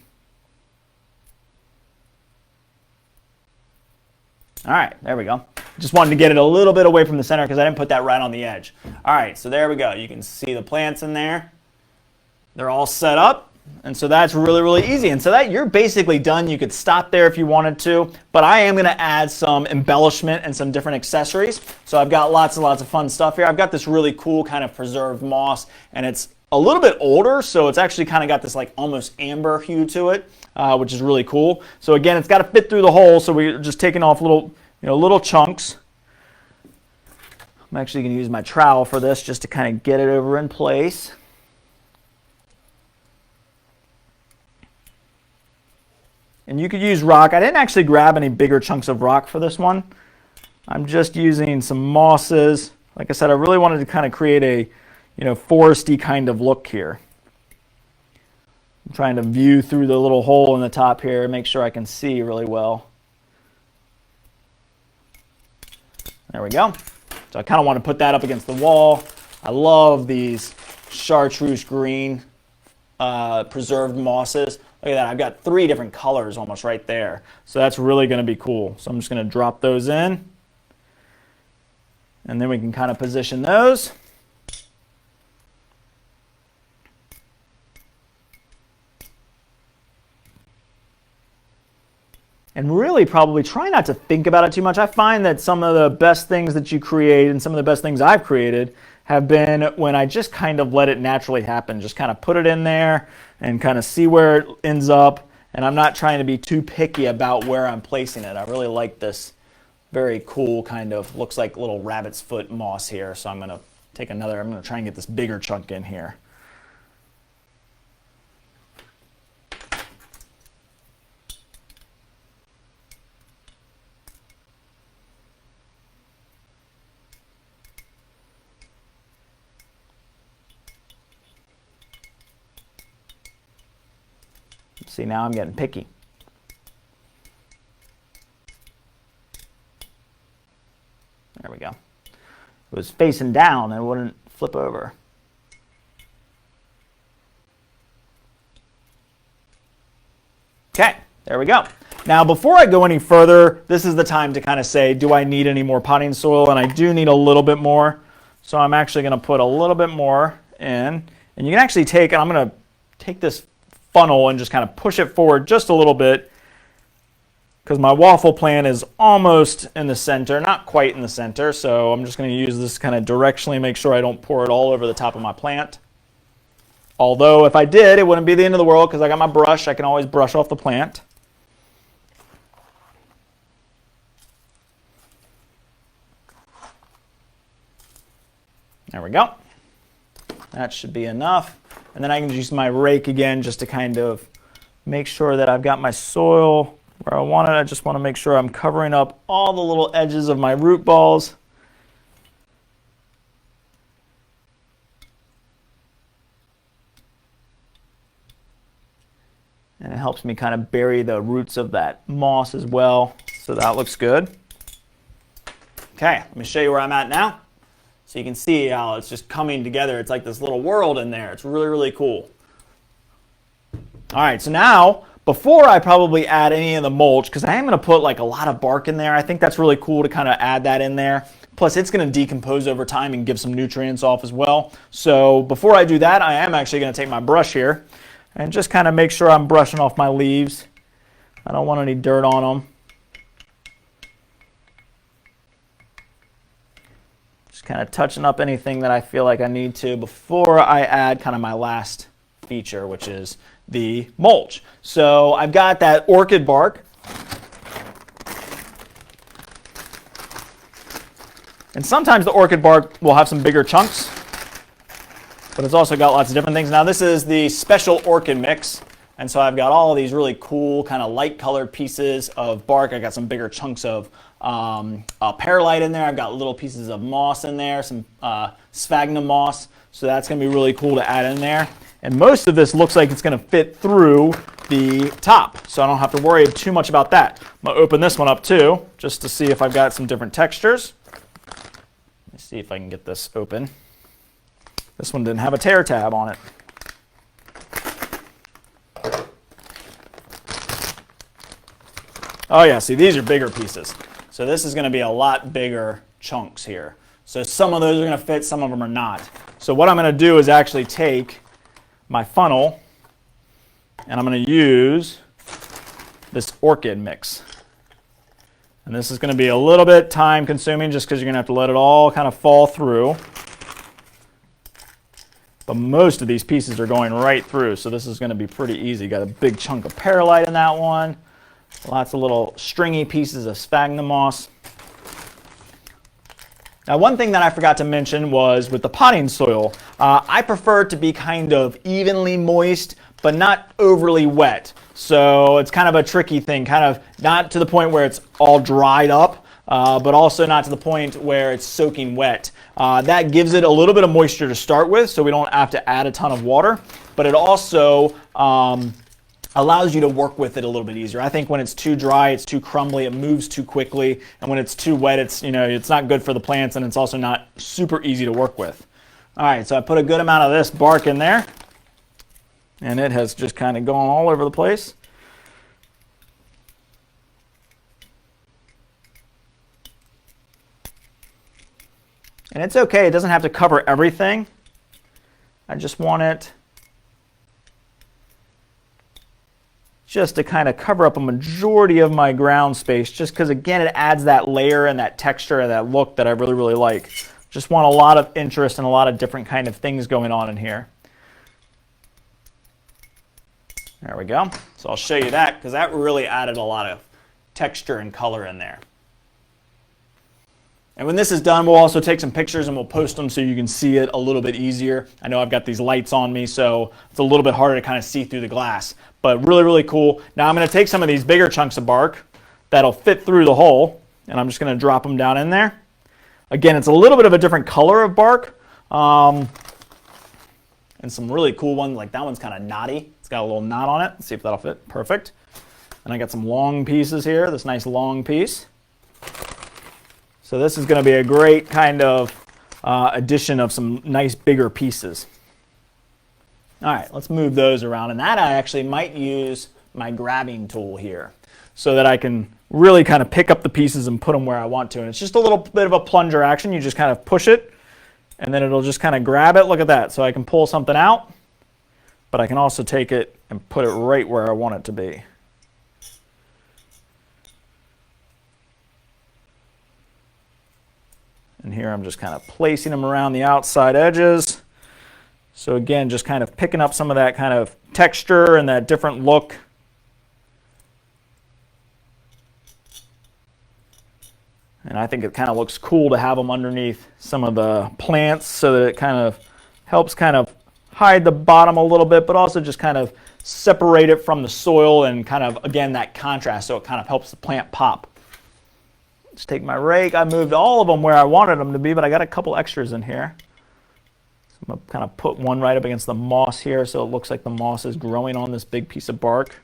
All right, there we go. Just wanted to get it a little bit away from the center because I didn't put that right on the edge. All right, so there we go. You can see the plants in there. They're all set up. And so that's really, really easy. And so that you're basically done. You could stop there if you wanted to, but I am going to add some embellishment and some different accessories. So I've got lots and lots of fun stuff here. I've got this really cool kind of preserved moss, and it's a little bit older, so it's actually kind of got this like almost amber hue to it, which is really cool. So again, it's got to fit through the hole, so we're just taking off little, little chunks. I'm actually going to use my trowel for this just to kind of get it over in place. And you could use rock. I didn't actually grab any bigger chunks of rock for this one. I'm just using some mosses. Like I said, I really wanted to kind of create a, foresty kind of look here. I'm trying to view through the little hole in the top here, make sure I can see really well. There we go. So I kind of want to put that up against the wall. I love these chartreuse green preserved mosses. Look at that, I've got 3 different colors almost right there. So that's really going to be cool. So I'm just going to drop those in. And then we can kind of position those. And really probably try not to think about it too much. I find that some of the best things that you create and some of the best things I've created have been when I just kind of let it naturally happen. Just kind of put it in there and kind of see where it ends up. And I'm not trying to be too picky about where I'm placing it. I really like this very cool kind of, looks like little rabbit's foot moss here. So I'm going to take another, I'm going to try and get this bigger chunk in here. See, now I'm getting picky. There we go. If it was facing down, it wouldn't flip over. Okay, there we go. Now, before I go any further, this is the time to kind of say, do I need any more potting soil? And I do need a little bit more. So I'm actually going to put a little bit more in. And you can actually take, and I'm going to take this funnel and just kind of push it forward just a little bit because my waffle plant is almost in the center, not quite in the center, so I'm just going to use this kind of directionally, make sure I don't pour it all over the top of my plant. Although if I did, it wouldn't be the end of the world because I got my brush. I can always brush off the plant. There we go. That should be enough. And then I can use my rake again just to kind of make sure that I've got my soil where I want it. I just want to make sure I'm covering up all the little edges of my root balls. And it helps me kind of bury the roots of that moss as well. So that looks good. Okay, let me show you where I'm at now. So you can see how it's just coming together. It's like this little world in there. It's really, really cool. All right, so now, before I probably add any of the mulch, because I am going to put like a lot of bark in there. I think that's really cool to kind of add that in there. Plus, it's going to decompose over time and give some nutrients off as well. So before I do that, I am actually going to take my brush here and just kind of make sure I'm brushing off my leaves. I don't want any dirt on them. Kind of touching up anything that I feel like I need to before I add kind of my last feature, which is the mulch. So I've got that orchid bark. And sometimes the orchid bark will have some bigger chunks, but it's also got lots of different things. Now this is the special orchid mix, and so I've got all of these really cool kind of light colored pieces of bark. I got some bigger chunks of perlite in there. I've got little pieces of moss in there, some sphagnum moss, so that's going to be really cool to add in there. And most of this looks like it's going to fit through the top, so I don't have to worry too much about that. I'm going to open this one up too, just to see if I've got some different textures. Let me see if I can get this open. This one didn't have a tear tab on it. Oh yeah, see, these are bigger pieces. So this is going to be a lot bigger chunks here. So some of those are going to fit, some of them are not. So what I'm going to do is actually take my funnel and I'm going to use this orchid mix. And this is going to be a little bit time consuming just because you're going to have to let it all kind of fall through. But most of these pieces are going right through, so this is going to be pretty easy. Got a big chunk of perlite in that one. Lots of little stringy pieces of sphagnum moss. Now one thing that I forgot to mention was with the potting soil, I prefer it to be kind of evenly moist, but not overly wet. So it's kind of a tricky thing, kind of not to the point where it's all dried up, but also not to the point where it's soaking wet. That gives it a little bit of moisture to start with, so we don't have to add a ton of water, but it also allows you to work with it a little bit easier. I think when it's too dry, it's too crumbly, it moves too quickly, and when it's too wet, it's not good for the plants, and it's also not super easy to work with. All right, so I put a good amount of this bark in there, and it has just kind of gone all over the place. And it's okay, it doesn't have to cover everything. I just want it just to kind of cover up a majority of my ground space, just because again it adds that layer and that texture and that look that I really, really like. Just want a lot of interest and a lot of different kind of things going on in here. There we go. So I'll show you that because that really added a lot of texture and color in there. And when this is done, we'll also take some pictures and we'll post them so you can see it a little bit easier. I know I've got these lights on me, so it's a little bit harder to kind of see through the glass. But really, really cool. Now I'm going to take some of these bigger chunks of bark that'll fit through the hole, and I'm just going to drop them down in there. Again, it's a little bit of a different color of bark. And some really cool ones, like that one's kind of knotty. It's got a little knot on it. Let's see if that'll fit. Perfect. And I got some long pieces here, this nice long piece. So this is going to be a great kind of addition of some nice bigger pieces. All right, let's move those around. And that I actually might use my grabbing tool here so that I can really kind of pick up the pieces and put them where I want to. And it's just a little bit of a plunger action. You just kind of push it and then it'll just kind of grab it. Look at that. So I can pull something out, but I can also take it and put it right where I want it to be. And here I'm just kind of placing them around the outside edges. So again, just kind of picking up some of that kind of texture and that different look. And I think it kind of looks cool to have them underneath some of the plants so that it kind of helps kind of hide the bottom a little bit, but also just kind of separate it from the soil and kind of, again, that contrast, so it kind of helps the plant pop. Let's take my rake. I moved all of them where I wanted them to be, but I got a couple extras in here. So I'm going to kind of put one right up against the moss here so it looks like the moss is growing on this big piece of bark.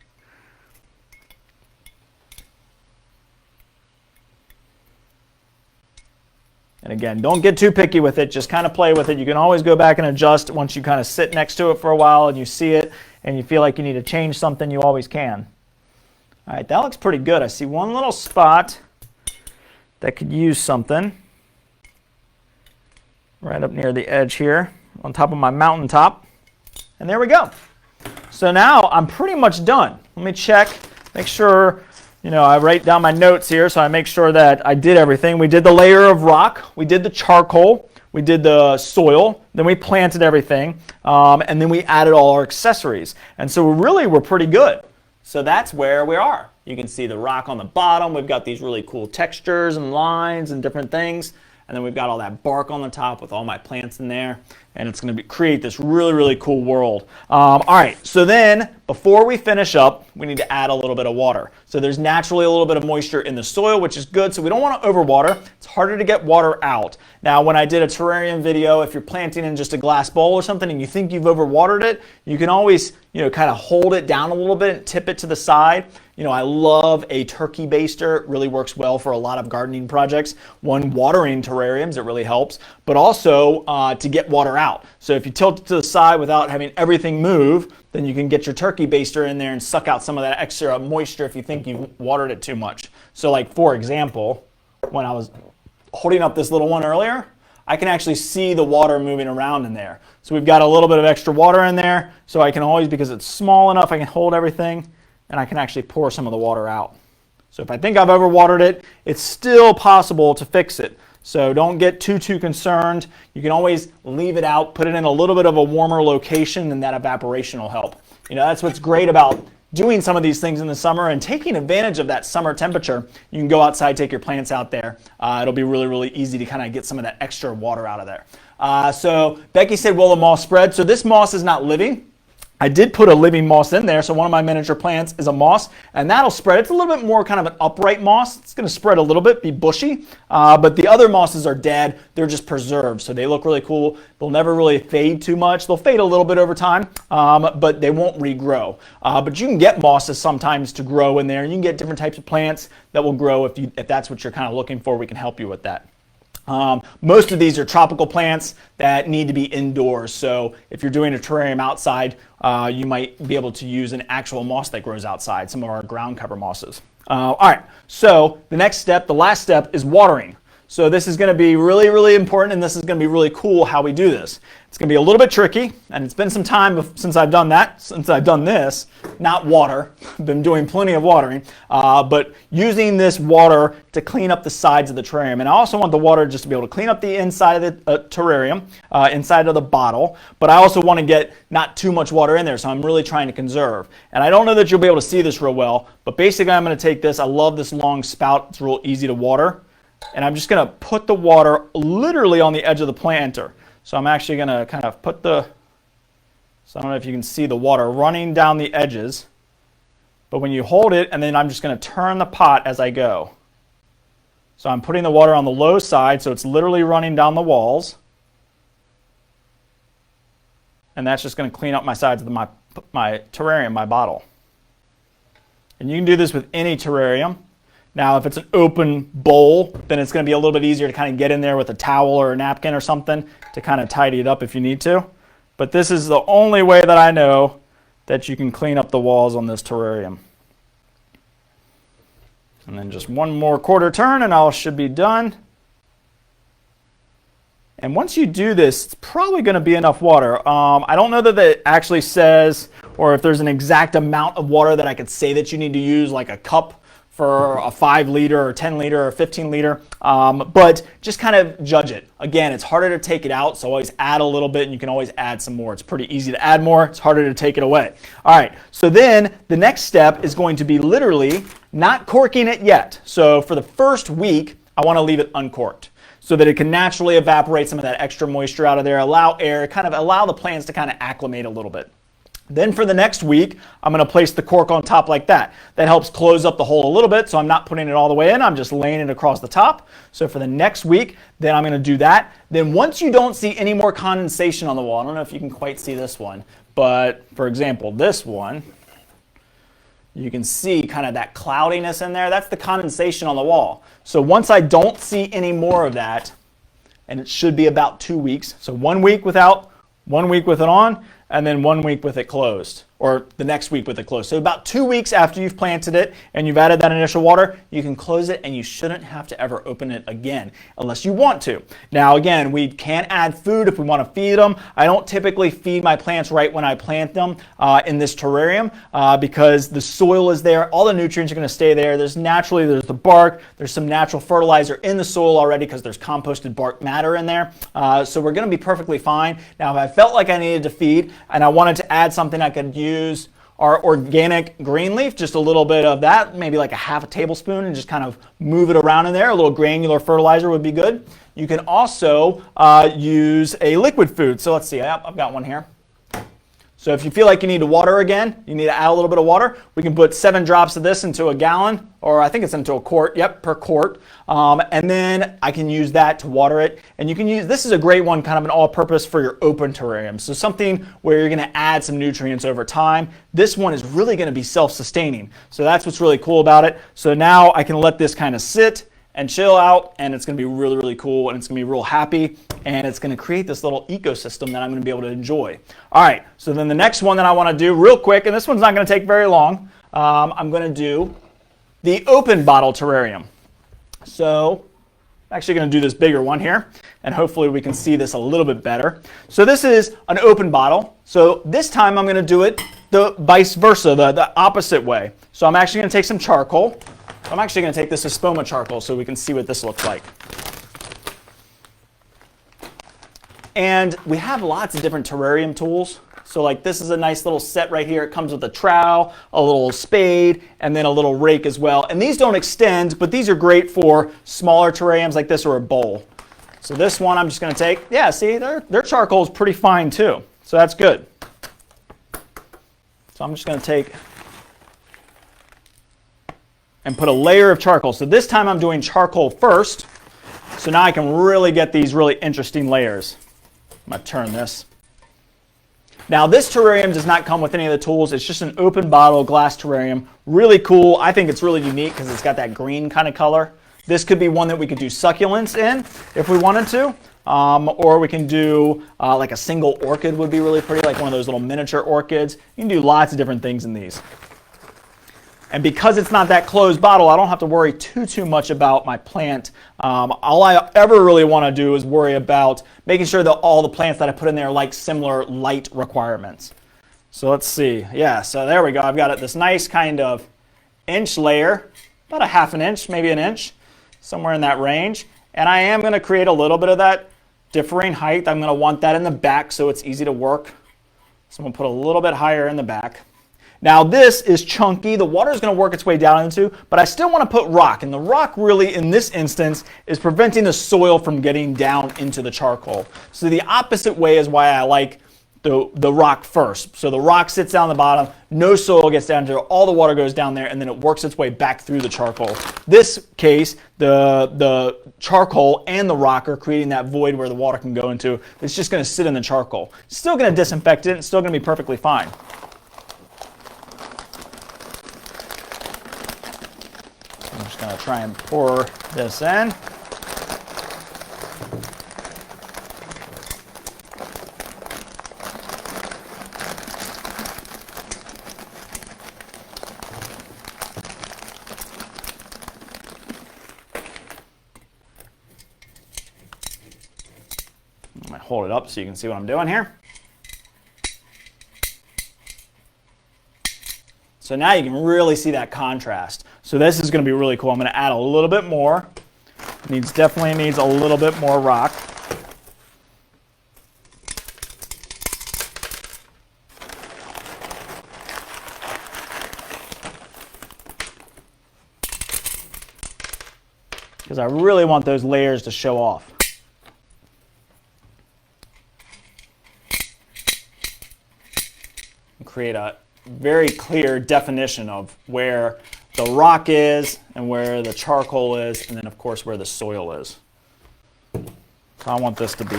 And again, don't get too picky with it. Just kind of play with it. You can always go back and adjust once you kind of sit next to it for a while and you see it and you feel like you need to change something, you always can. All right, that looks pretty good. I see one little spot that could use something right up near the edge here on top of my mountaintop. And there we go. So now I'm pretty much done. Let me check, make sure, I write down my notes here so I make sure that I did everything. We did the layer of rock, we did the charcoal, we did the soil, then we planted everything, and then we added all our accessories. And so we're pretty good. So that's where we are. You can see the rock on the bottom. We've got these really cool textures and lines and different things. and then we've got all that bark on the top with all my plants in there, and it's going to create this really, really cool world. All right, so then before we finish up, we need to add a little bit of water. So there's naturally a little bit of moisture in the soil, which is good, so we don't want to overwater. It's harder to get water out. Now, when I did a terrarium video, if you're planting in just a glass bowl or something and you think you've overwatered it, you can always, kind of hold it down a little bit and tip it to the side. I love a turkey baster. It really works well for a lot of gardening projects. One, watering terrariums, it really helps, but also to get water out. So if you tilt it to the side without having everything move, then you can get your turkey baster in there and suck out some of that extra moisture if you think you've watered it too much. So like, for example, when I was holding up this little one earlier, I can actually see the water moving around in there. So we've got a little bit of extra water in there, so I can always, because it's small enough, I can hold everything, and I can actually pour some of the water out. So if I think I've overwatered it, it's still possible to fix it. So don't get too concerned. You can always leave it out, put it in a little bit of a warmer location, and that evaporation will help. That's what's great about doing some of these things in the summer and taking advantage of that summer temperature. You can go outside, take your plants out there. It'll be really, really easy to kind of get some of that extra water out of there. So Becky said, will the moss spread? So this moss is not living. I did put a living moss in there, so one of my miniature plants is a moss, and that'll spread. It's a little bit more kind of an upright moss. It's going to spread a little bit, be bushy, but the other mosses are dead. They're just preserved, so they look really cool. They'll never really fade too much. They'll fade a little bit over time, but they won't regrow. But you can get mosses sometimes to grow in there, and you can get different types of plants that will grow if that's what you're kind of looking for. We can help you with that. Most of these are tropical plants that need to be indoors. So if you're doing a terrarium outside, you might be able to use an actual moss that grows outside, some of our ground cover mosses. All right, so the next step, the last step, is watering. So this is going to be really, really important, and this is going to be really cool how we do this. It's going to be a little bit tricky, and it's been some time since I've done that, since I've done this, not water. I've been doing plenty of watering, but using this water to clean up the sides of the terrarium. And I also want the water just to be able to clean up the inside of the terrarium, inside of the bottle, but I also want to get not too much water in there, so I'm really trying to conserve. And I don't know that you'll be able to see this real well, but basically I'm going to take this. I love this long spout. It's real easy to water. And I'm just going to put the water literally on the edge of the planter. So I'm actually going to kind of put so I don't know if you can see the water running down the edges. But when you hold it, and then I'm just going to turn the pot as I go. So I'm putting the water on the low side, so it's literally running down the walls. And that's just going to clean up my sides of my terrarium, my bottle. And you can do this with any terrarium. Now, if it's an open bowl, then it's going to be a little bit easier to kind of get in there with a towel or a napkin or something to kind of tidy it up if you need to. But this is the only way that I know that you can clean up the walls on this terrarium. And then just one more quarter turn and I should be done. And once you do this, it's probably going to be enough water. I don't know that it actually says, or if there's an exact amount of water that I could say that you need to use, like a cup for a 5 liter or 10 liter or 15 liter, but just kind of judge it. Again, it's harder to take it out, so always add a little bit, and you can always add some more. It's pretty easy to add more. It's harder to take it away. All right, so then the next step is going to be literally not corking it yet. So for the first week, I want to leave it uncorked so that it can naturally evaporate some of that extra moisture out of there, allow air, kind of allow the plants to kind of acclimate a little bit. Then for the next week, I'm going to place the cork on top like that. That helps close up the hole a little bit, so I'm not putting it all the way in. I'm just laying it across the top. So for the next week, then I'm going to do that. Then once you don't see any more condensation on the wall, I don't know if you can quite see this one, but for example, this one, you can see kind of that cloudiness in there. That's the condensation on the wall. So once I don't see any more of that, and it should be about 2 weeks, so 1 week without, 1 week with it on, and then 1 week with it closed, or the next week with it closed. So about 2 weeks after you've planted it and you've added that initial water, you can close it and you shouldn't have to ever open it again unless you want to. Now again, we can add food if we want to feed them. I don't typically feed my plants right when I plant them in this terrarium because the soil is there. All the nutrients are going to stay there. There's the bark. There's some natural fertilizer in the soil already because there's composted bark matter in there. So we're going to be perfectly fine. Now if I felt like I needed to feed and I wanted to add something I could use our organic green leaf, just a little bit of that, maybe like a half a tablespoon, and just kind of move it around in there. A little granular fertilizer would be good. You can also use a liquid food. So let's see, I've got one here. So if you feel like you need to water again, you need to add a little bit of water, we can put 7 drops of this into a gallon, or I think it's into a quart, yep, per quart. And then I can use that to water it. And you can use, this is a great one, kind of an all-purpose for your open terrarium. So something where you're gonna add some nutrients over time. This one is really gonna be self-sustaining. So that's what's really cool about it. So now I can let this kind of sit and chill out, and it's gonna be really, really cool, and it's gonna be real happy, and it's gonna create this little ecosystem that I'm gonna be able to enjoy. All right, so then the next one that I wanna do real quick, and this one's not gonna take very long, I'm gonna do the open bottle terrarium. So I'm actually gonna do this bigger one here, and hopefully we can see this a little bit better. So this is an open bottle. So this time I'm gonna do it the vice versa, the opposite way. So I'm actually gonna take some charcoal. I'm actually going to take this Espoma charcoal so we can see what this looks like. And we have lots of different terrarium tools. So like this is a nice little set right here. It comes with a trowel, a little spade, and then a little rake as well. And these don't extend, but these are great for smaller terrariums like this or a bowl. So this one I'm just going to take, yeah, see, their charcoal is pretty fine too. So that's good. So I'm just going to take and put a layer of charcoal. So this time I'm doing charcoal first. So now I can really get these really interesting layers. I'm going to turn this. Now this terrarium does not come with any of the tools. It's just an open bottle glass terrarium. Really cool. I think it's really unique because it's got that green kind of color. This could be one that we could do succulents in if we wanted to. Or we can do like a single orchid would be really pretty, like one of those little miniature orchids. You can do lots of different things in these. And because it's not that closed bottle, I don't have to worry too much about my plant. All I ever really want to do is worry about making sure that all the plants that I put in there like similar light requirements. So let's see. Yeah, so there we go. I've got it this nice kind of inch layer, about a half an inch, maybe an inch, somewhere in that range. And I am going to create a little bit of that differing height. I'm going to want that in the back so it's easy to work. So I'm going to put a little bit higher in the back. Now this is chunky, the water is going to work its way down into, but I still want to put rock, and the rock really in this instance is preventing the soil from getting down into the charcoal. So the opposite way is why I like the rock first. So the rock sits down the bottom, no soil gets down to it, all the water goes down there, and then it works its way back through the charcoal. This case, the charcoal and the rock are creating that void where the water can go into. It's just going to sit in the charcoal. It's still going to disinfect it, it's still going to be perfectly fine. I'm just going to try and pour this in. I'm going to hold it up so you can see what I'm doing here. So now you can really see that contrast. So this is going to be really cool. I'm going to add a little bit more. Definitely needs a little bit more rock. Because I really want those layers to show off. And create a very clear definition of where the rock is and where the charcoal is, and then of course where the soil is. So I want this to be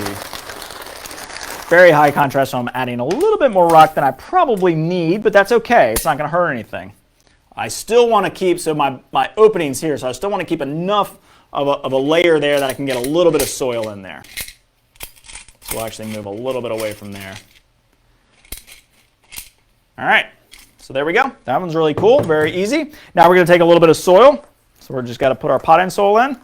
very high contrast, so I'm adding a little bit more rock than I probably need, but that's okay. It's not going to hurt anything. I still want to keep, so my opening's here, so I still want to keep enough of a layer there that I can get a little bit of soil in there. So we'll actually move a little bit away from there. All right, so there we go. That one's really cool, very easy. Now we're going to take a little bit of soil. So we're just got to put our potting soil in.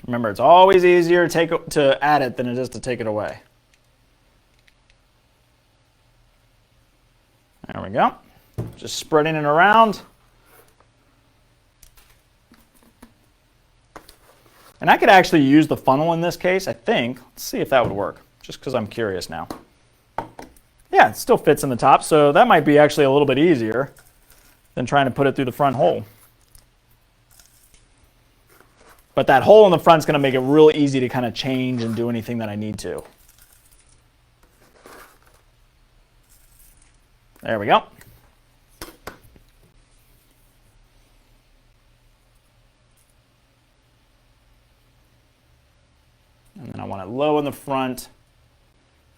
Remember, it's always easier to add it than it is to take it away. go. Just spreading it around. And I could actually use the funnel in this case, I think. Let's see if that would work, just because I'm curious now. Yeah, it still fits in the top, so that might be actually a little bit easier than trying to put it through the front hole. But that hole in the front is going to make it real easy to kind of change and do anything that I need to. There we go. And then I want it low in the front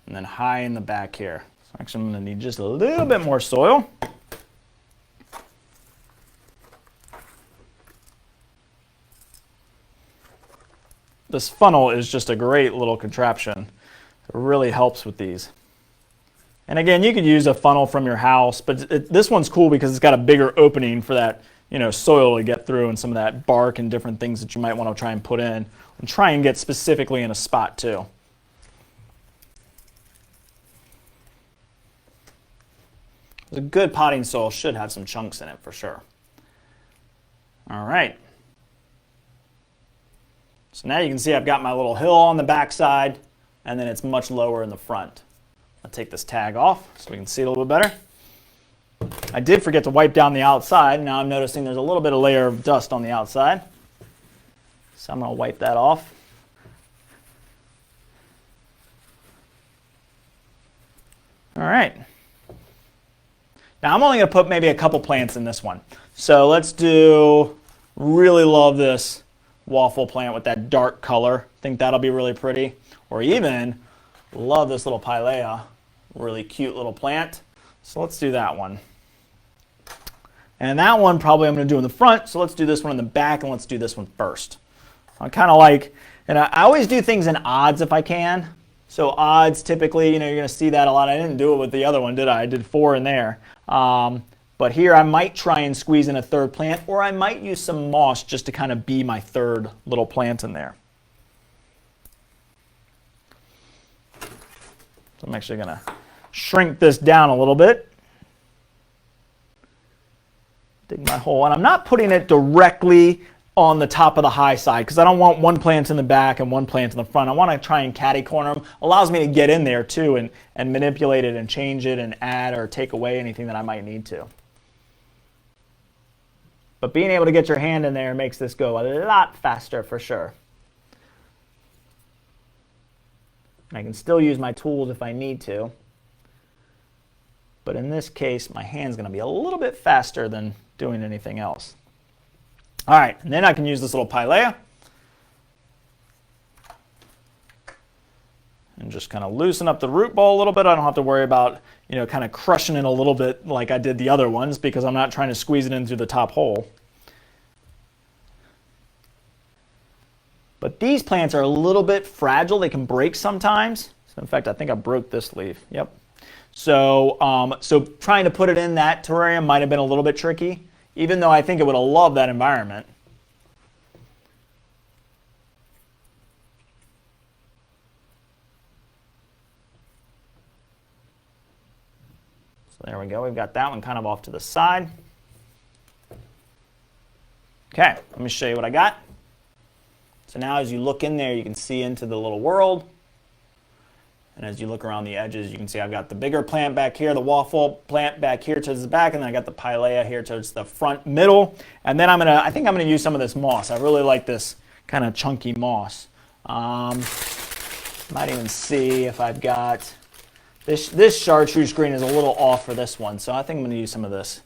and then high in the back here. So actually I'm going to need just a little bit more soil. This funnel is just a great little contraption. It really helps with these. And again, you could use a funnel from your house, but this one's cool because it's got a bigger opening for that, soil to get through and some of that bark and different things that you might want to try and put in and try and get specifically in a spot too. A good potting soil should have some chunks in it for sure. All right. So now you can see I've got my little hill on the back side, and then it's much lower in the front. I'll take this tag off so we can see it a little bit better. I did forget to wipe down the outside. Now I'm noticing there's a little bit of layer of dust on the outside. So I'm going to wipe that off. All right. Now I'm only going to put maybe a couple plants in this one. So let's do, really love this waffle plant with that dark color. Think that'll be really pretty. Or even love this little pilea, really cute little plant. So let's do that one. And that one probably I'm going to do in the front, so let's do this one in the back and let's do this one first. I kind of like, and I always do things in odds if I can. So odds typically, you're going to see that a lot. I didn't do it with the other one, did I? I did 4 in there. But here I might try and squeeze in a third plant, or I might use some moss just to kind of be my third little plant in there. So I'm actually going to shrink this down a little bit. Dig my hole, and I'm not putting it directly on the top of the high side because I don't want one plant in the back and one plant in the front. I want to try and catty corner them. Allows me to get in there too and manipulate it and change it and add or take away anything that I might need to. But being able to get your hand in there makes this go a lot faster for sure. I can still use my tools if I need to. But in this case, my hand's going to be a little bit faster than doing anything else. All right, and then I can use this little pilea and just kind of loosen up the root ball a little bit. I don't have to worry about, kind of crushing it a little bit like I did the other ones because I'm not trying to squeeze it in through the top hole. But these plants are a little bit fragile. They can break sometimes. So in fact, I think I broke this leaf. Yep. So, so trying to put it in that terrarium might have been a little bit tricky, even though I think it would have loved that environment. So there we go. We've got that one kind of off to the side. Okay, let me show you what I got. So now as you look in there, you can see into the little world. And as you look around the edges, you can see I've got the bigger plant back here, the waffle plant back here towards the back, and then I got the pilea here towards the front middle. And then I think I'm gonna use some of this moss. I really like this kind of chunky moss. Might even see if I've got, this chartreuse green is a little off for this one, so I think I'm gonna use some of this.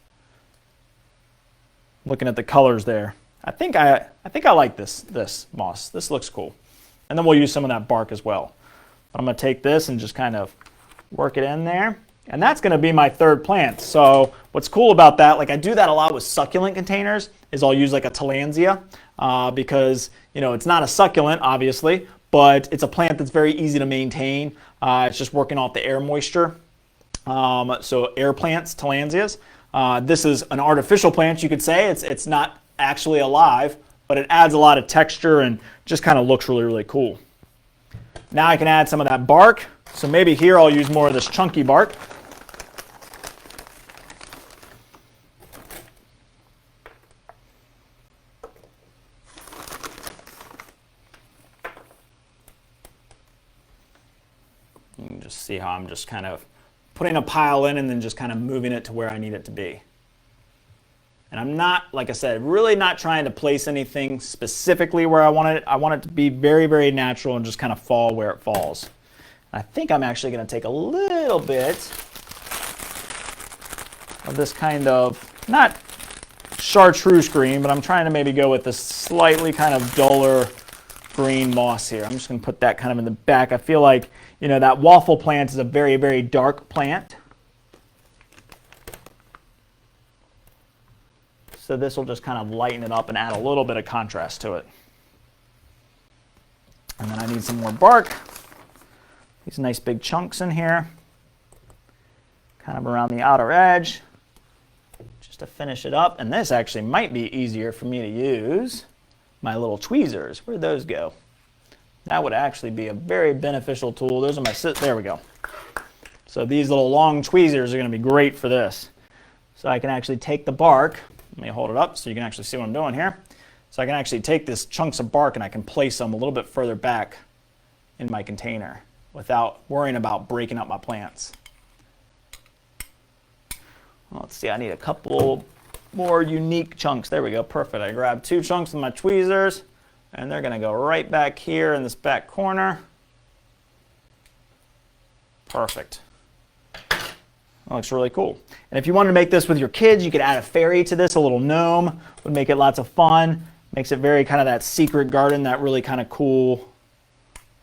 Looking at the colors there. I think I like this moss. This looks cool. And then we'll use some of that bark as well. I'm going to take this and just kind of work it in there. And that's going to be my third plant. So what's cool about that, like I do that a lot with succulent containers, is I'll use like a tillandsia because, it's not a succulent, obviously, but it's a plant that's very easy to maintain. It's just working off the air moisture. So air plants, tillandsias. This is an artificial plant, you could say. It's not actually alive, but it adds a lot of texture and just kind of looks really, really cool. Now I can add some of that bark. So maybe here I'll use more of this chunky bark. can just see how I'm just kind of putting a pile in and then just kind of moving it to where I need it to be. And I'm not, like I said, really not trying to place anything specifically where I want it. I want it to be very, very natural and just kind of fall where it falls. I think I'm actually going to take a little bit of this kind of, not chartreuse green, but I'm trying to maybe go with this slightly kind of duller green moss here. I'm just going to put that kind of in the back. I feel like, you know, that waffle plant is a very, very dark plant. So this will just kind of lighten it up and add a little bit of contrast to it. And then I need some more bark. These nice big chunks in here, kind of around the outer edge, just to finish it up. And this actually might be easier for me to use my little tweezers. Where'd those go? That would actually be a very beneficial tool. Those are my, there we go. So these little long tweezers are going to be great for this. So I can actually take the bark. Let me hold it up so you can actually see what I'm doing here. So I can actually take these chunks of bark and I can place them a little bit further back in my container without worrying about breaking up my plants. Well, let's see, I need a couple more unique chunks. There we go, perfect. I grabbed 2 chunks with my tweezers and they're going to go right back here in this back corner. Perfect. That looks really cool. And if you wanted to make this with your kids, you could add a fairy to this, a little gnome. Would make it lots of fun. Makes it very kind of that secret garden, that really kind of cool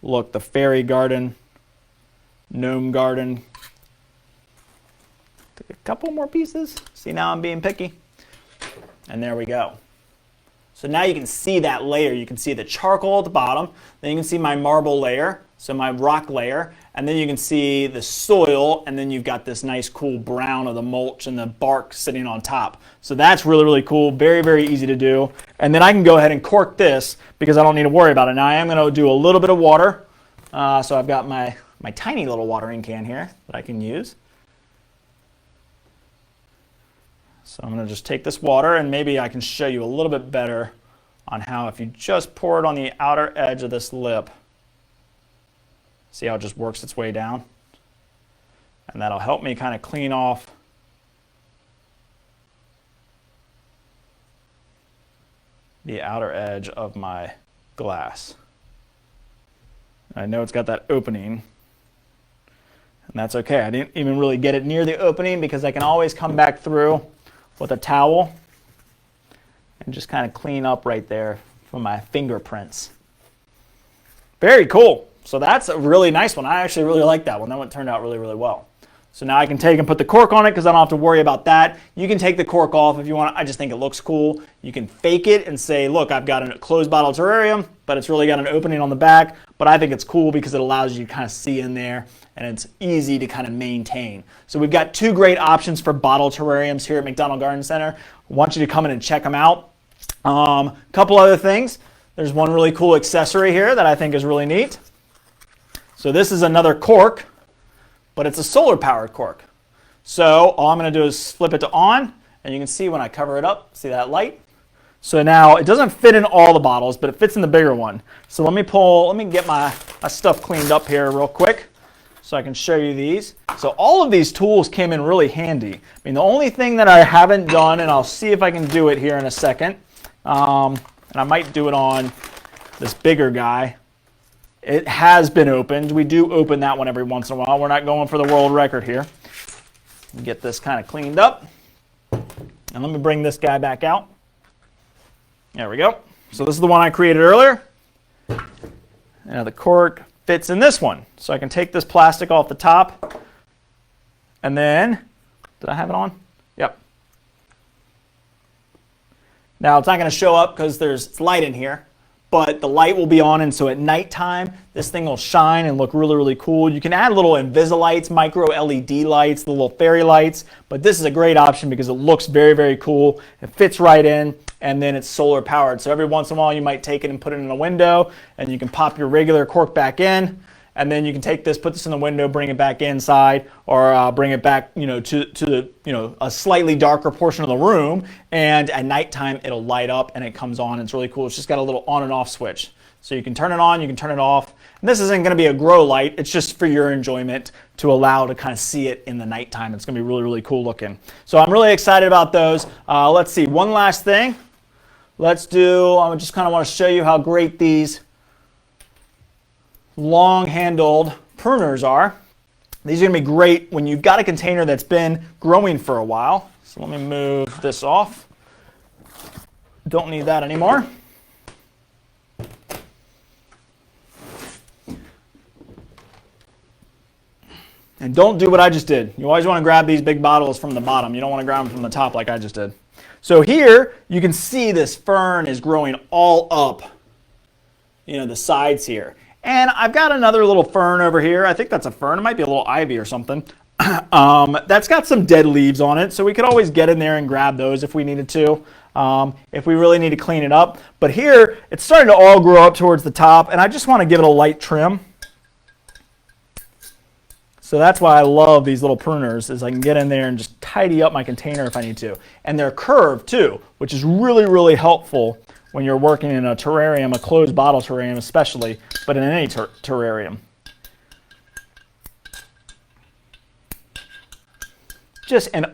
look, the fairy garden, gnome garden. Take a couple more pieces. See, now I'm being picky. And there we go. So now you can see that layer. You can see the charcoal at the bottom. Then you can see my marble layer, so my rock layer. And then you can see the soil, and then you've got this nice cool brown of the mulch and the bark sitting on top. So that's really, really cool. Very, very easy to do. And then I can go ahead and cork this because I don't need to worry about it. Now I am going to do a little bit of water. So I've got my tiny little watering can here that I can use. So I'm going to just take this water, and maybe I can show you a little bit better on how if you just pour it on the outer edge of this lip, see how it just works its way down? And that'll help me kind of clean off the outer edge of my glass. I know it's got that opening, and that's okay. I didn't even really get it near the opening because I can always come back through with a towel and just kind of clean up right there from my fingerprints. Very cool. So that's a really nice one. I actually really like that one. That one turned out really, really well. So now I can take and put the cork on it because I don't have to worry about that. You can take the cork off if you want. I just think it looks cool. You can fake it and say, look, I've got a closed bottle terrarium, but it's really got an opening on the back. But I think it's cool because it allows you to kind of see in there, and it's easy to kind of maintain. So we've got 2 great options for bottle terrariums here at McDonald Garden Center. I want you to come in and check them out. Couple other things. There's one really cool accessory here that I think is really neat. So this is another cork, but it's a solar powered cork. So all I'm going to do is flip it to on, and you can see when I cover it up, see that light? So now it doesn't fit in all the bottles, but it fits in the bigger one. So let me get my stuff cleaned up here real quick so I can show you these. So all of these tools came in really handy. I mean, the only thing that I haven't done, and I'll see if I can do it here in a second, and I might do it on this bigger guy. It has been opened. We do open that one every once in a while. We're not going for the world record here. Get this kind of cleaned up. And let me bring this guy back out. There we go. So this is the one I created earlier. Now the cork fits in this one. So I can take this plastic off the top. And then, did I have it on? Yep. Now it's not going to show up because there's light in here. But the light will be on, and so at nighttime, this thing will shine and look really, really cool. You can add little Invisilights, micro LED lights, the little fairy lights, but this is a great option because it looks very, very cool. It fits right in, and then it's solar powered. So every once in a while, you might take it and put it in a window, and you can pop your regular cork back in, and then you can take this, put this in the window, bring it back inside, or bring it back, to the, a slightly darker portion of the room. And at nighttime, it'll light up and it comes on. It's really cool. It's just got a little on and off switch. So you can turn it on, you can turn it off. And this isn't going to be a grow light. It's just for your enjoyment to allow to kind of see it in the nighttime. It's going to be really, really cool looking. So I'm really excited about those. Let's see, one last thing. I just kind of want to show you how great these long-handled pruners are. These are going to be great when you've got a container that's been growing for a while. So let me move this off. Don't need that anymore. And don't do what I just did. You always want to grab these big bottles from the bottom. You don't want to grab them from the top like I just did. So here you can see this fern is growing all up, the sides here. And I've got another little fern over here. I think that's a fern. It might be a little ivy or something. That's got some dead leaves on it, so we could always get in there and grab those if we needed to, if we really need to clean it up. But here, it's starting to all grow up towards the top, and I just want to give it a light trim. So that's why I love these little pruners, is I can get in there and just tidy up my container if I need to. And they're curved too, which is really, really helpful when you're working in a terrarium, a closed bottle terrarium especially, but in any terrarium. And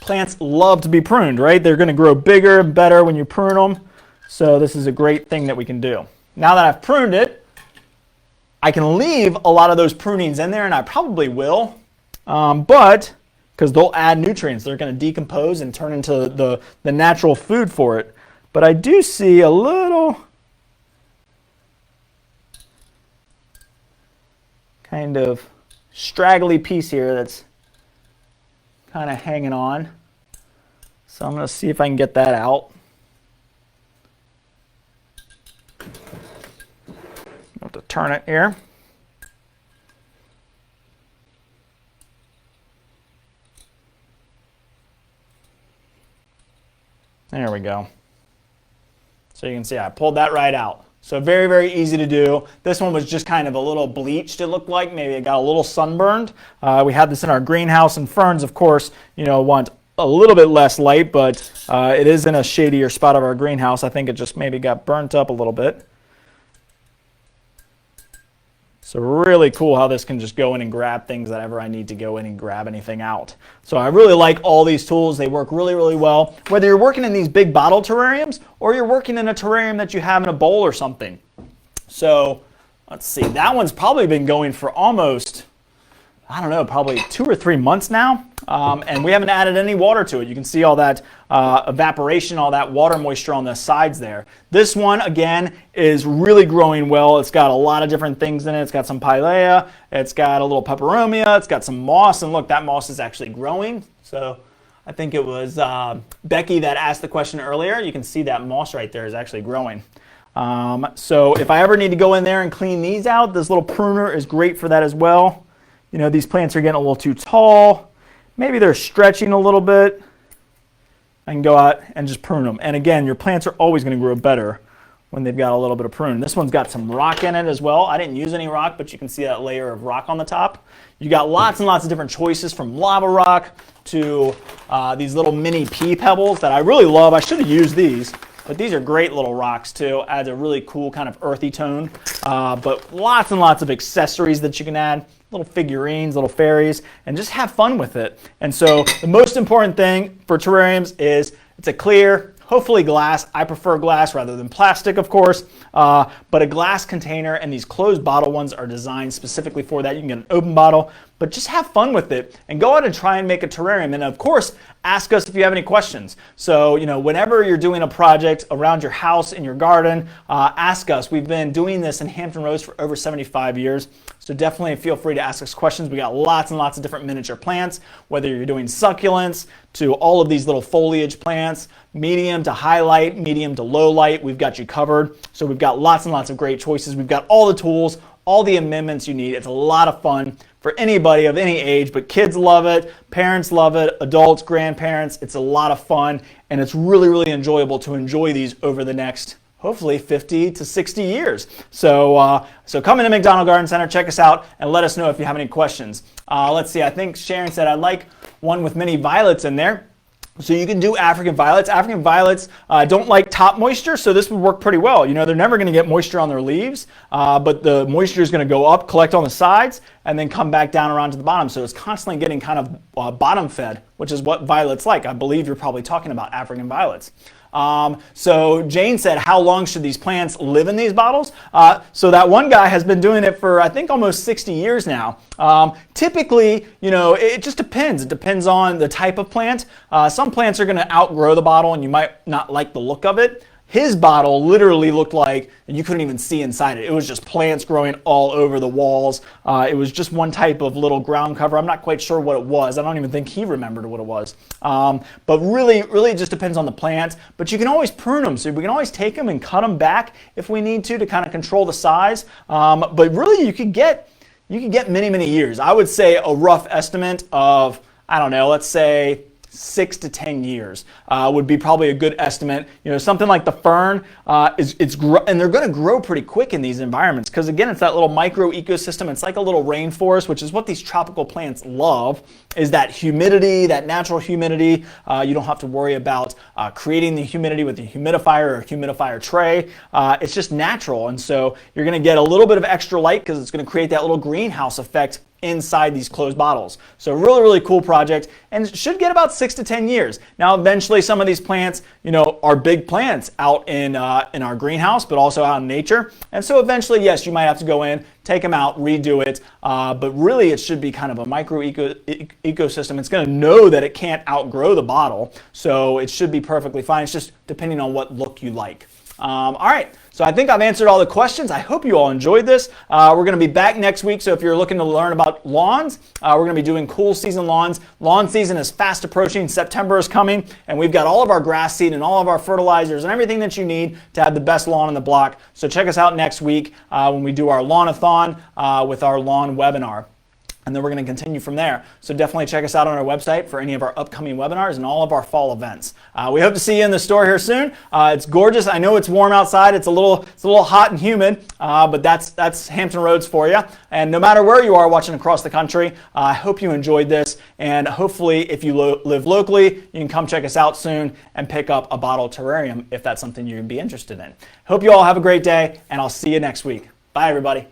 plants love to be pruned, right? They're going to grow bigger and better when you prune them. So this is a great thing that we can do. Now that I've pruned it, I can leave a lot of those prunings in there, and I probably will, but because they'll add nutrients. They're going to decompose and turn into the natural food for it. But I do see a little kind of straggly piece here that's kind of hanging on. So I'm going to see if I can get that out. I have to turn it here. There we go. So you can see I pulled that right out. So very, very easy to do. This one was just kind of a little bleached, it looked like. Maybe it got a little sunburned. We had this in our greenhouse, and ferns, of course, want a little bit less light, but it is in a shadier spot of our greenhouse. I think it just maybe got burnt up a little bit. So really cool how this can just go in and grab things that ever I need to go in and grab anything out. So I really like all these tools. They work really, really well. Whether you're working in these big bottle terrariums or you're working in a terrarium that you have in a bowl or something. So let's see, that one's probably been going for almost, I don't know, probably 2 or 3 months now. And we haven't added any water to it. You can see all that evaporation, all that water moisture on the sides there. This one, again, is really growing well. It's got a lot of different things in it. It's got some pilea, it's got a little peperomia, it's got some moss, and look, that moss is actually growing. So I think it was Becky that asked the question earlier. You can see that moss right there is actually growing. So if I ever need to go in there and clean these out, this little pruner is great for that as well. These plants are getting a little too tall. Maybe they're stretching a little bit. I can go out and just prune them. And again, your plants are always going to grow better when they've got a little bit of prune. This one's got some rock in it as well. I didn't use any rock, but you can see that layer of rock on the top. You got lots and lots of different choices, from lava rock to these little mini pea pebbles that I really love. I should have used these, but these are great little rocks too. Adds a really cool kind of earthy tone. But lots and lots of accessories that you can add. Little figurines, little fairies, and just have fun with it. And so the most important thing for terrariums is it's a clear, hopefully glass. I prefer glass rather than plastic, of course, but a glass container, and these closed bottle ones are designed specifically for that. You can get an open bottle, but just have fun with it and go out and try and make a terrarium. And of course, ask us if you have any questions. So, whenever you're doing a project around your house, in your garden, ask us. We've been doing this in Hampton Roads for over 75 years. So definitely feel free to ask us questions. We got lots and lots of different miniature plants, whether you're doing succulents to all of these little foliage plants, medium to highlight, medium to low light. We've got you covered. So we've got lots and lots of great choices. We've got all the tools, all the amendments you need. It's a lot of fun for anybody of any age, but kids love it, parents love it, adults, grandparents. It's a lot of fun, and it's really, really enjoyable to enjoy these over the next, hopefully, 50 to 60 years. So come into McDonald Garden Center, check us out, and let us know if you have any questions. Let's see, I think Sharon said, I'd like one with many violets in there. So you can do African violets. African violets don't like top moisture, so this would work pretty well. You know, they're never going to get moisture on their leaves, but the moisture is going to go up, collect on the sides, and then come back down around to the bottom. So it's constantly getting kind of bottom fed, which is what violets like. I believe you're probably talking about African violets. So Jane said, how long should these plants live in these bottles? So that one guy has been doing it for, I think, almost 60 years now. Typically, you know, it just depends. It depends on the type of plant. Some plants are going to outgrow the bottle and you might not like the look of it. His bottle literally looked like, and you couldn't even see inside it. It was just plants growing all over the walls. It was just one type of little ground cover. I'm not quite sure what it was. I don't even think he remembered what it was. But really, it just depends on the plant. But you can always prune them. So we can always take them and cut them back if we need to kind of control the size. But really, you could get many, many years. I would say a rough estimate of, I don't know, let's say 6 to 10 years would be probably a good estimate. You know, something like the fern and they're going to grow pretty quick in these environments because, again, it's that little micro ecosystem. It's like a little rainforest, which is what these tropical plants love, is that humidity, that natural humidity. You don't have to worry about creating the humidity with a humidifier or a humidifier tray. It's just natural, and so you're going to get a little bit of extra light because it's going to create that little greenhouse effect inside these closed bottles. So really, really cool project, and should get about 6 to 10 years. Now, eventually, some of these plants, you know, are big plants out in our greenhouse, but also out in nature. And so eventually, yes, you might have to go in, take them out, redo it. But really, it should be kind of a micro ecosystem. It's going to know that it can't outgrow the bottle, so it should be perfectly fine. It's just depending on what look you like. All right, so I think I've answered all the questions. I hope you all enjoyed this. We're going to be back next week, so if you're looking to learn about lawns, we're going to be doing cool season lawns. Lawn season is fast approaching. September is coming, and we've got all of our grass seed and all of our fertilizers and everything that you need to have the best lawn on the block. So check us out next week when we do our lawn-a-thon with our lawn webinar. And then we're going to continue from there. So definitely check us out on our website for any of our upcoming webinars and all of our fall events. We hope to see you in the store here soon. It's gorgeous. I know it's warm outside. It's a little hot and humid, but that's Hampton Roads for you. And no matter where you are watching across the country, I hope you enjoyed this. And hopefully, if you live locally, you can come check us out soon and pick up a bottle terrarium if that's something you'd be interested in. Hope you all have a great day, and I'll see you next week. Bye, everybody.